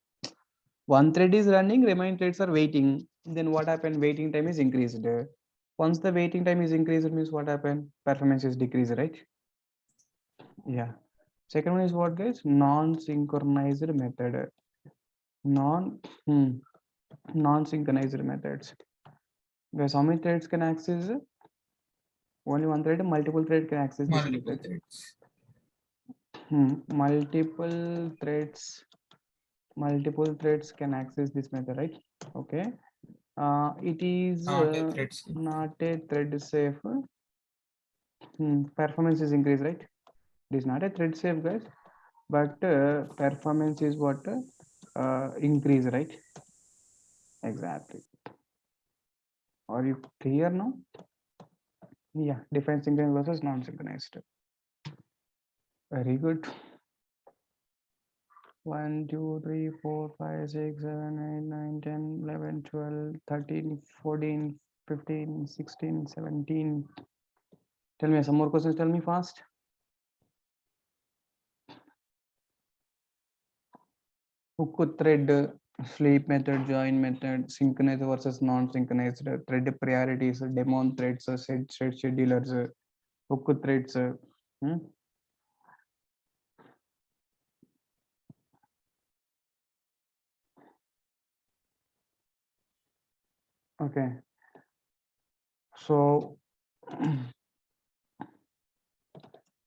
One thread is running, remaining threads are waiting. Then what happened? Waiting time is increased. Once the waiting time is increased, it means what happened? Performance is decreased, right? Yeah. Second one is what, guys? Non-synchronized method. Non-synchronized methods. Guys, how many threads can access? Only one thread. Multiple thread can access this Multiple method. threads. Multiple threads can access this method, right? Okay. It is Not a thread safe. not a thread safe. Performance is increased, right? It is not a thread safe, guys, but performance is what increase, right? Exactly. Are you clear now? Yeah, define synchronized versus non-synchronized. Very good. 1, 2, 3, 4, 5, 6, 7, 8, 9, 10, 11, 12, 13, 14, 15, 16, 17. Tell me some more questions. Tell me fast. Hook thread, sleep method, join method, synchronized versus non-synchronized, thread priorities, Daemon threads, set schedulers, hook threads. Okay. So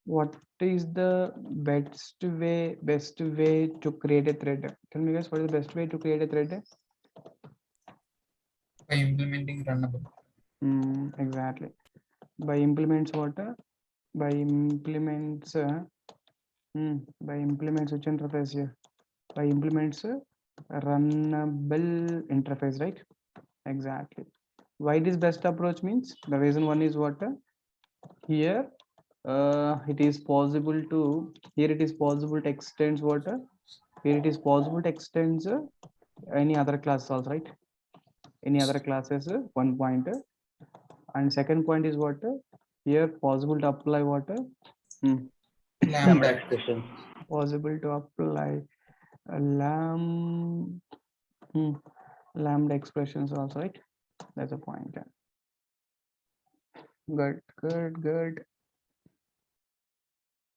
what is the best way to create a thread? Tell me guys, what is the best way to create a thread? By implementing Runnable. Exactly. By implements what? By implements which interface here? By implements runnable interface, right? Exactly. Why this best approach means? The reason one is what? Here it is possible to extend what? Here it is possible to extend any other class also, right? Any other classes, 1 point. And second point is what? Here possible to apply what? Lambda. expression. Possible to apply a lambda expressions also, right? That's a point. Good.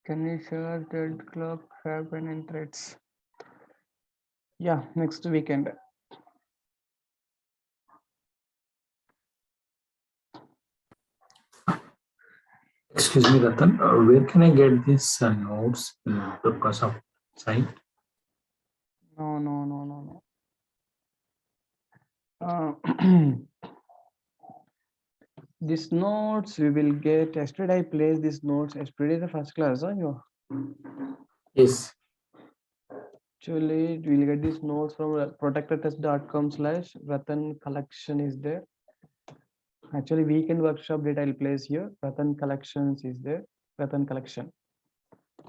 Can you share thread clock happen in threads? Yeah, next weekend. Excuse me, Ratan. Where can I get these notes in DURGASOFT site? No. These notes we will get. Yesterday I placed these notes. Yesterday the first class, you? Yes. Actually, we'll get these notes from protectortest.com/Ratan collection is there. Actually, weekend workshop data I'll place here. Ratan collections is there. Ratan collection.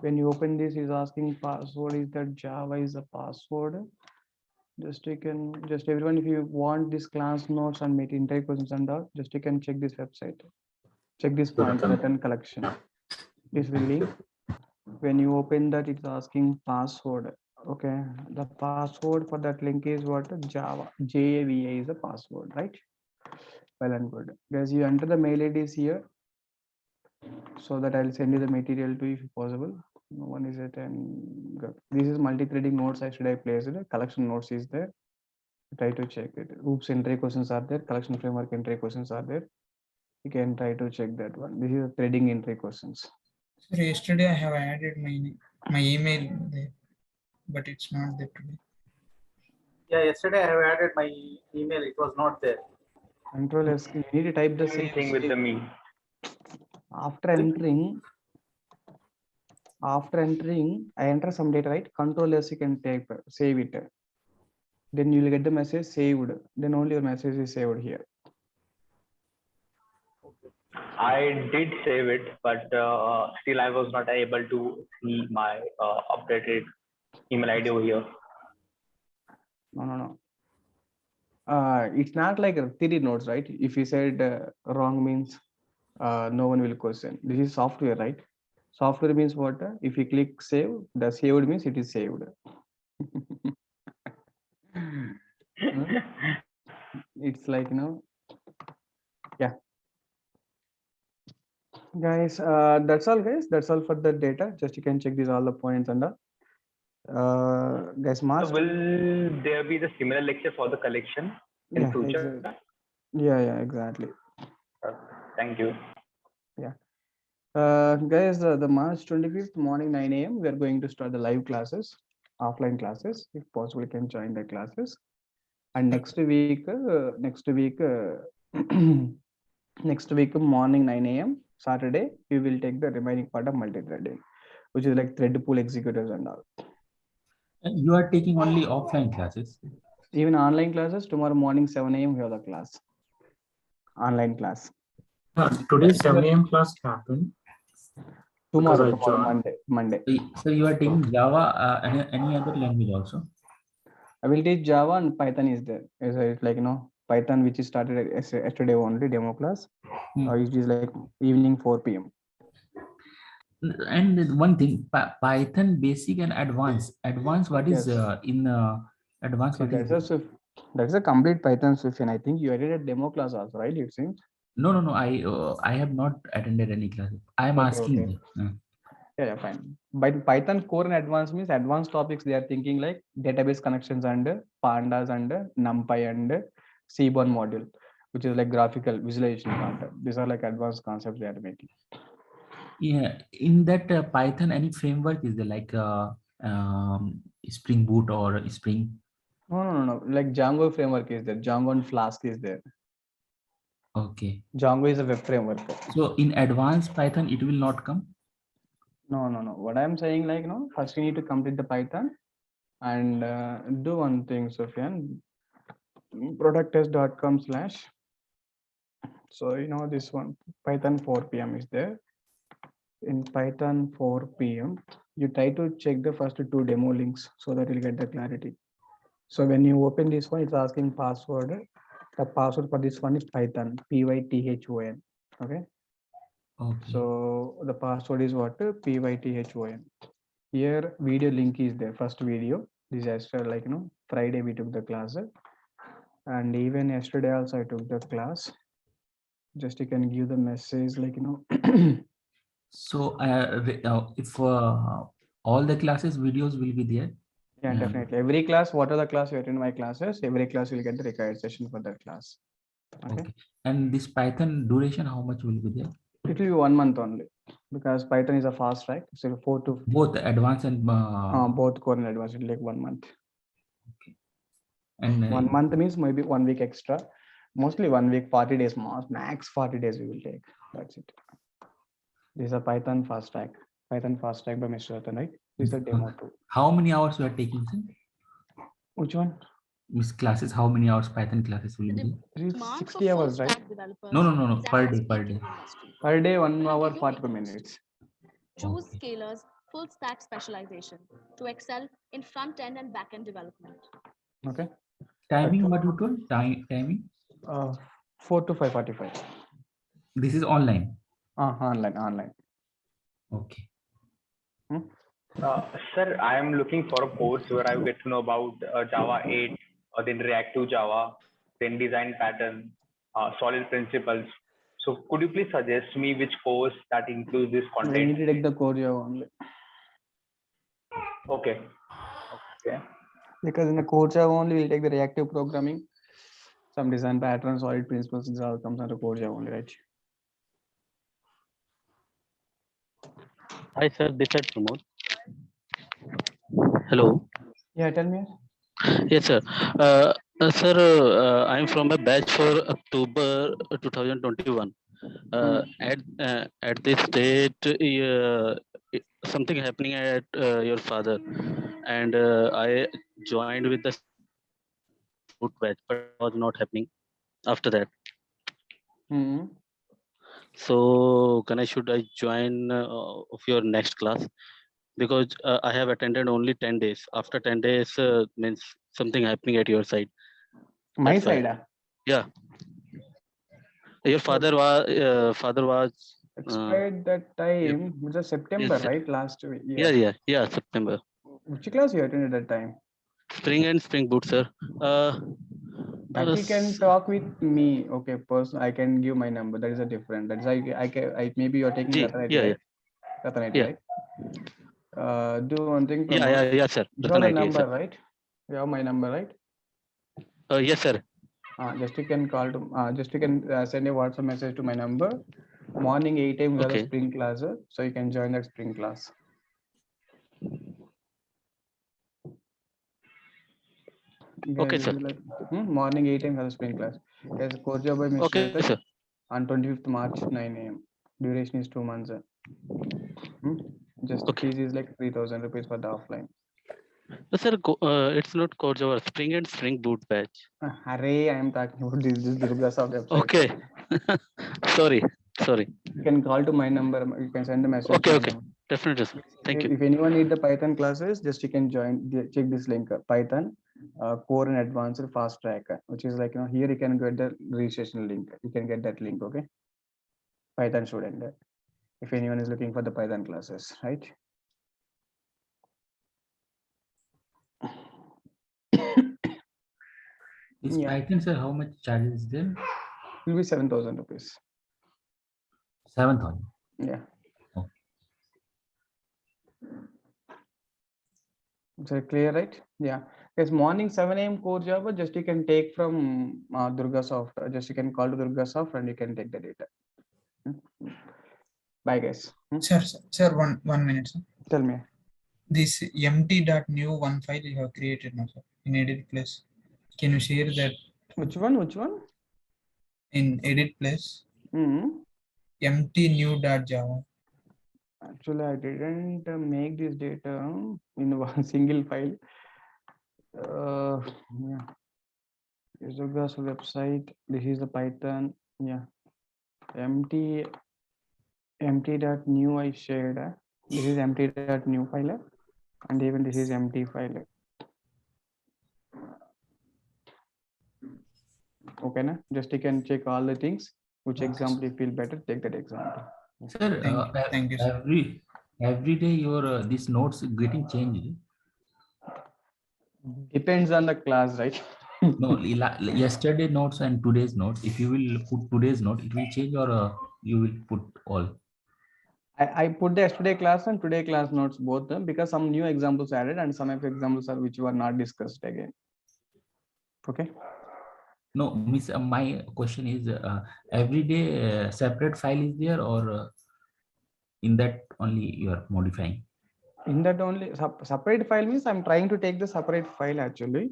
When you open this, is asking password. Is that Java is a password? Just everyone, if you want this class notes and make entire questions and all, just you can check this website. Check this point, Ratan collection. This will link. When you open that, it's asking password. Okay, the password for that link is what? Java. JAVA is the password, right? Well and good. Guys, you enter the mail IDs here so that I'll send you the material to you if possible. No one is it, and good. This is multi-threading notes. I place it. Collection notes is there. Try to check it. Oops, entry questions are there. Collection framework entry questions are there. You can try to check that one. This is a threading entry questions. So yesterday I have added my email there, but it's not there today. Yeah, yesterday I have added my email. It was not there. Control S. You need to type the Same same thing with the me. after entering after entering, I enter some data, right? Control S, you can take, save it. Then you will get the message saved. Then only your message is saved here. I did save it, but still I was not able to see my updated email ID over here. No. It's not like 3D nodes, right? If you said wrong means no one will question. This is software, right? Software means what? If you click save, the saved means it is saved. It's like, yeah. Guys, that's all, guys. That's all for the data. Just you can check these all the points and guys, So master. will there be the similar lecture for the collection in Yeah, future? exactly. Yeah, exactly. Thank you. Yeah. Guys, the March 25th morning 9 a.m. we are going to start the live classes, offline classes. If possible, you can join the classes. And next week, next week morning 9 a.m. Saturday, we will take the remaining part of multi-threading, which is like thread pool executors and all. And you are taking only offline classes? Even online classes, tomorrow morning 7 a.m. we have the class. Online class. Today's 7 a.m. class happened. Tomorrow, Monday. So you are taking Java, any other language also? I will teach Java and Python is there. It's like, Python, which is started yesterday only, demo class. It is like evening 4 p.m. And one thing, Python basic and advanced. Advanced, what is in advanced? What is that's a complete Python Swift, and I think you added a demo class also, right? It seems. No. I have not attended any class. I am asking. Okay. Yeah, fine. But Python core and advanced means advanced topics. They are thinking like database connections and pandas and NumPy and Seaborn module, which is like graphical visualization content. These are like advanced concepts they are making. Yeah, in that Python, any framework is there like Spring Boot or Spring? No. Like Django framework is there. Django and Flask is there. Okay. Django is a web framework. So in advanced Python, it will not come? No. What I'm saying, like, first you need to complete the Python and do one thing, Sufyan. Producttest.com/. So, this one, Python 4 p.m. is there. In Python 4 p.m., you try to check the first 2 demo links so that you'll get the clarity. So when you open this one, it's asking password. The password for this one is Python, Python. Okay. So the password is what? Python. Here video link is there. First video. This is extra, like, Friday we took the class. And even yesterday also I took the class. Just you can give the message, like, So if all the classes videos will be there? Yeah, definitely. Every class, what are the class you attend my classes, every class will get the required session for that class. Okay. And this Python duration, how much will be there? It will be 1 month only, because Python is a fast track. So 4 to both advanced and both core and advanced, it will take 1 month. Okay. And 1 month means maybe 1 week extra. Mostly 1 week, 40 days, max 40 days we will take. That's it. This is a Python fast track. Python fast track by Mr. Ratan, right? This is a demo too. How many hours you are taking, sir? Which one? Miss classes, how many hours Python classes will be? 60 hours, right? No. Per day. Per day, 1 hour, 45 minutes. Choose scalars full stack specialization to excel in front end and back end development. Okay. Timing, what you told? Timing? 4 to 5:45. This is online? Online. Okay. Sir, I am looking for a course where I get to know about Java 8, or then reactive Java, then design pattern, solid principles. So could you please suggest me which course that includes this We content? need to take the CoreJava only. Okay. Because in the CoreJava only, we'll take the reactive programming, some design patterns, solid principles, this all comes under CoreJava only, right? Hi, sir. This is Pramod. Hello. Yeah, tell me. Yes, sir. Sir, I'm from a batch for October 2021. At this state, something happening at your father, and I joined with the boot batch, but it was not happening after that. So should I join of your next class? Because I have attended only 10 days. After 10 days means something happening at your side. My That's why. side? Yeah. Your father was expired that time. It was September, yes, right? Last year. Yeah, September. Which class you attended that time? Spring and Spring Boot, sir. That you can talk with me. Okay, person, I can give my number. That is a different. That is I maybe you're taking Ratan, yeah, right? Ratan, yeah. right? Do one thing. Yeah, sir. You got a Ratan, number, sir. right? You have my number, right? Yes, sir. Just you can call to. Just you can send a WhatsApp message to my number. Morning 8 a.m. we have a spring class, so you can join that spring class. Okay, sir. Morning 8 a.m. has a spring class. Yes, CoreJava by Okay, Mr. sir. On 25th March 9 a.m. Duration is 2 months. Just fees is like 3,000 rupees for the offline. Sir, it's not CoreJava, Spring and Spring Boot batch. Hurry, I am talking about this DURGASOFT website. Okay. Sorry. You can call to my number. You can send a message. Okay. Definitely, sir. Thank you. If anyone need the Python classes, just you can check this link. Python core and advanced fast track, which is like here you can get the registration link. You can get that link. Okay. Python student. If anyone is looking for the Python classes, right? This Python, sir, how much charges is there? It will be 7,000 rupees. 7,000. Yeah. Okay. So clear, right? Yeah. Yes, morning 7 a.m. CoreJava, just you can take from DURGASOFT. Just you can call to DURGASOFT and you can take the data. Bye, guys. Sir, one minute, sir. Tell me. This empty.new one file you have created now, sir, in edit place. Can you share that? Which one? In edit place. Empty new.java. Actually, I didn't make this data in one single file. Yeah. This is Durga's website. This is the Python. Yeah. Empty.new I shared. This is empty.new file. And even this is empty file. Okay, na? Just you can check all the things. Which example you feel better, take that example. Sir, thank you, sir. Every day your these notes getting changed. Depends on the class, right? No, yesterday notes and today's notes. If you will put today's note, it will change, or you will put all. I put the yesterday class and today class notes both because some new examples added and some of the examples are which were not discussed again. Okay. No, miss. My question is, every day separate file is there, or in that only you are modifying? In that only separate file means I'm trying to take the separate file actually.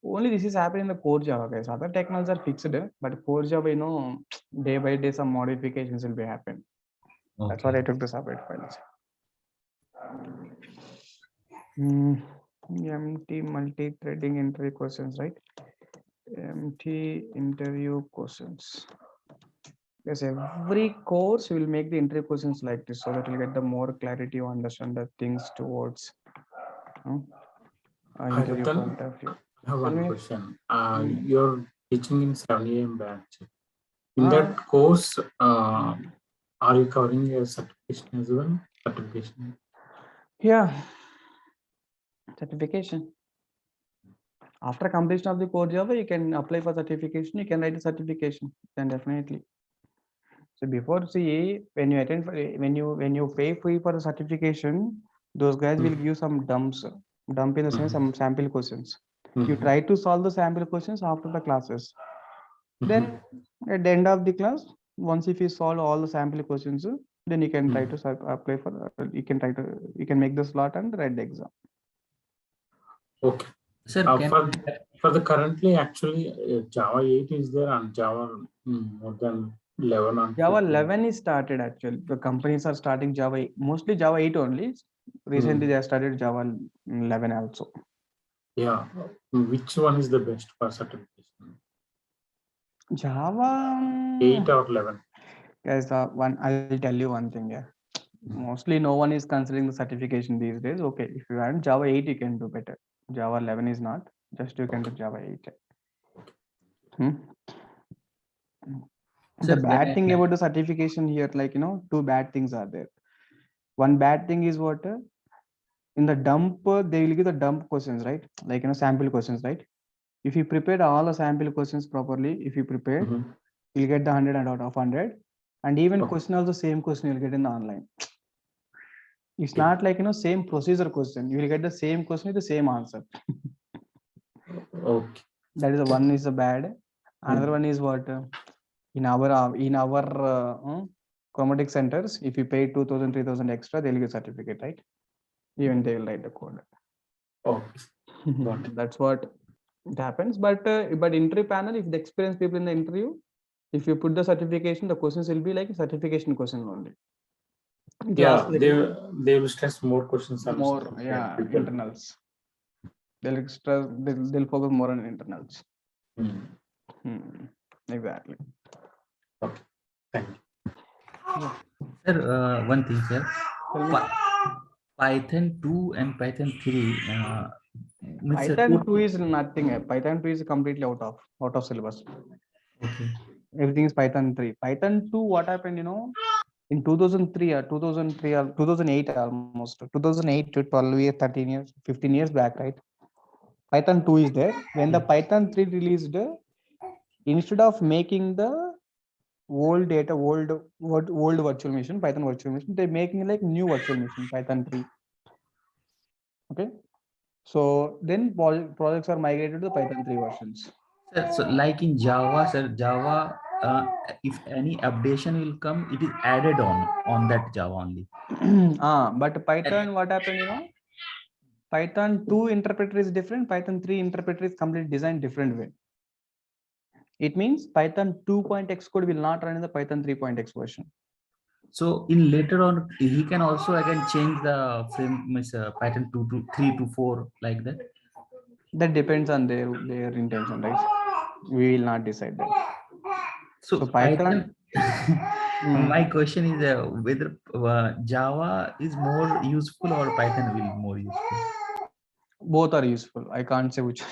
Only this is happening in the CoreJava, guys. Other technologies are fixed, but CoreJava, day by day some modifications will be happening. Okay. That's why I took the separate files. Empty multi-threading interview questions, right? Empty interview questions. Yes, every course will make the interview questions like this so that you'll get the more clarity to understand the things towards interview point of view. I have one question. You're teaching in 7 a.m. batch. In that course, are you covering your certification as well? Certification? Yeah. Certification. After completion of the CoreJava, you can apply for certification. You can write a certification. Then definitely. So before CA, when you attend when you pay fee for the certification, those guys will give some dumps. Dump in the sense some sample questions. You try to solve the sample questions after the classes. Then at the end of the class, once if you solve all the sample questions, then you can try to apply for. You can make the slot and write the exam. Okay. Sir, for the currently actually Java 8 is there and Java more than 11 on Java 15. 11 is started actually. The companies are starting Java, mostly Java 8 only. Recently, they have started Java 11 also. Yeah. Which one is the best for certification? Java 8 or 11? Guys, I'll tell you one thing. Yeah, mostly no one is considering the certification these days. Okay, if you want Java 8, you can do better. Java 11 is not. Just you can do Java 8. The bad thing about the certification here, like, two bad things are there. One bad thing is what? In the dump, they will give the dump questions, right? Like, sample questions, right? If you prepared all the sample questions properly, if you prepare, you'll get the 100 out of 100. And even question also same question you'll get in the online. It's not like, same procedure question. You will get the same question with the same answer. Okay. That is the one is the bad. Another one is what? In our chromatic centers, if you pay 2,000, 3,000 extra, they'll give certificate, right? Even they will write the code. That's what it happens. But interview panel, if the experienced people in the interview, if you put the certification, the questions will be like a certification question only. Yeah, they will stress more questions on more, yeah, internals. They'll focus more on internals. Exactly. Okay, thank you. Sir, one thing, sir. Python 2 and Python 3. Python 2 is nothing. Python 2 is completely out of syllabus. Okay. Everything is Python 3. Python 2, what happened, in 2003 or 2003 or 2008 almost. 2008 to 12 years, 13 years, 15 years back, right? Python 2 is there. When the Python 3 released, instead of making the old virtual machine, Python virtual machine, they're making like new virtual machine, Python 3. Okay. So then projects are migrated to the Python 3 versions. So like in Java, sir, Java, if any updation will come, it is added on that Java only. But Python, what happened, Python 2 interpreter is different. Python 3 interpreter is completely designed different way. It means Python 2.x code will not run in the Python 3.x version. So in later on, he can also again change the frame, Python 2 to 3 to 4 like that. That depends on their intention, right? We will not decide that. So Python. My question is whether Java is more useful or Python will be more useful. Both are useful. I can't say which.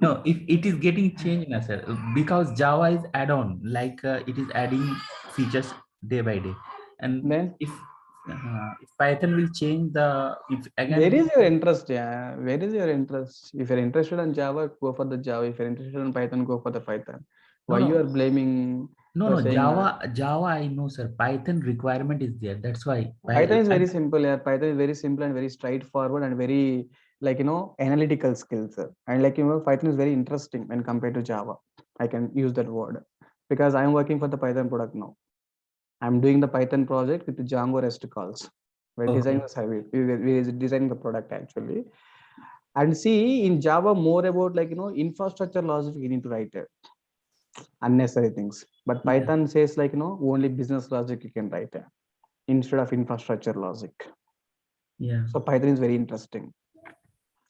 No, if it is getting changed, sir, because Java is add-on, like it is adding features day by day, and then if Python will change if again. Where is your interest? Yeah, where is your interest? If you're interested in Java, go for the Java. If you're interested in Python, go for the Python. Why you are blaming? No, Java. I know, sir. Python requirement is there. That's why. Python is very simple. Yeah, Python is very simple and very straightforward and very analytical skills. And Python is very interesting when compared to Java. I can use that word because I'm working for the Python product now. I'm doing the Python project with the Django REST calls. We're designing the service. We're designing the product actually. And see, in Java, more about infrastructure logic you need to write it. Unnecessary things. But Python says only business logic you can write it instead of infrastructure logic. Yeah. So Python is very interesting.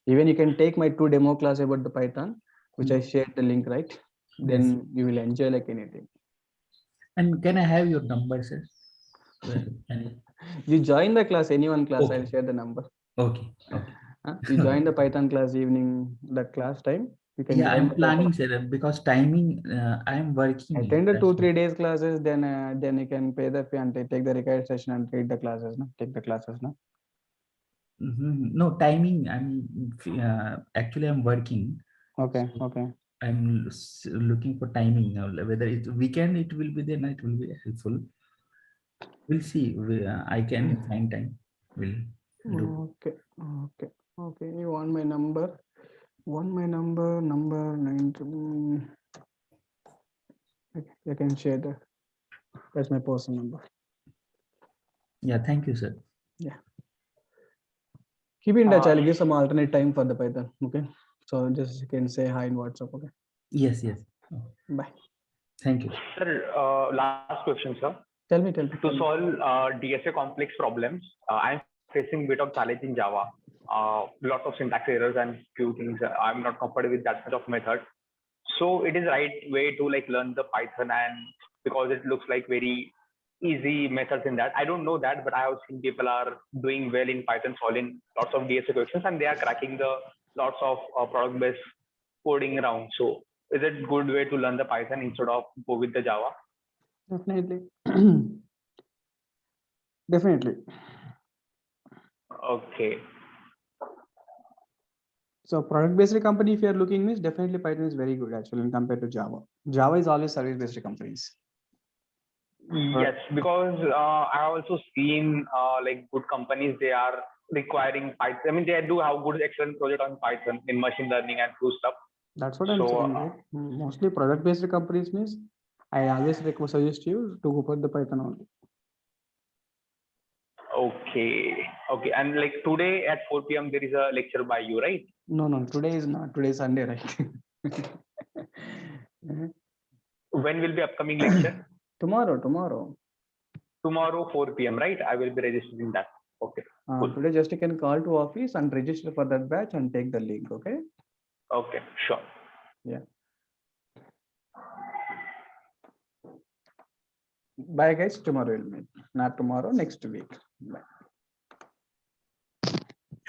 Even you can take my 2 demo class about the Python, which I shared the link, right? Then you will enjoy like anything. And can I have your number, sir? You join the class, anyone class, I'll share the number. Okay. You join the Python class evening, that class time. You can I'm planning, sir, because timing, I'm working. Attend the 2-3 days classes, then you can pay the fee and take the required session and take the classes. Take the classes. No timing. Actually I'm working. Okay. I'm looking for timing now. Whether it's weekend, it will be there. Night will be helpful. We'll see. I can find time. We'll do. Okay. You want my number? Number 9. I can share that. That's my personal number. Yeah. Thank you, sir. Yeah. Keep in touch. I'll give some alternate time for the Python. Okay. So just you can say hi in WhatsApp. Okay. Yes. Bye. Thank you. Sir, last question, sir. Tell me. To solve DSA complex problems, I'm facing a bit of challenge in Java. Lots of syntax errors and few things. I'm not comfortable with that much of method. So it is right way to like learn the Python, and because it looks like very easy methods in that. I don't know that, but I have seen people are doing well in Python, solving lots of DSA questions, and they are cracking the lots of product-based coding around. So is it good way to learn the Python instead of go with the Java? Definitely. Definitely. Okay. So product-based company, if you are looking, means definitely Python is very good actually compared to Java. Java is always service-based companies. Yes, because I have also seen like good companies, they are requiring Python. I mean, they do have good excellent project on Python in machine learning and cool stuff. That's what I'm saying. Right? Mostly product-based companies means I always suggest you to go for the Python only. Okay. And like today at 4 p.m. there is a lecture by you, right? No, today is not. Today is Sunday, right? When will be upcoming lecture? Tomorrow. Tomorrow 4 p.m. right? I will be registering that. Okay. Cool. Today just you can call to office and register for that batch and take the link. Okay. Okay. Sure. Yeah. Bye guys. Tomorrow we'll meet. Not tomorrow. Next week. Bye.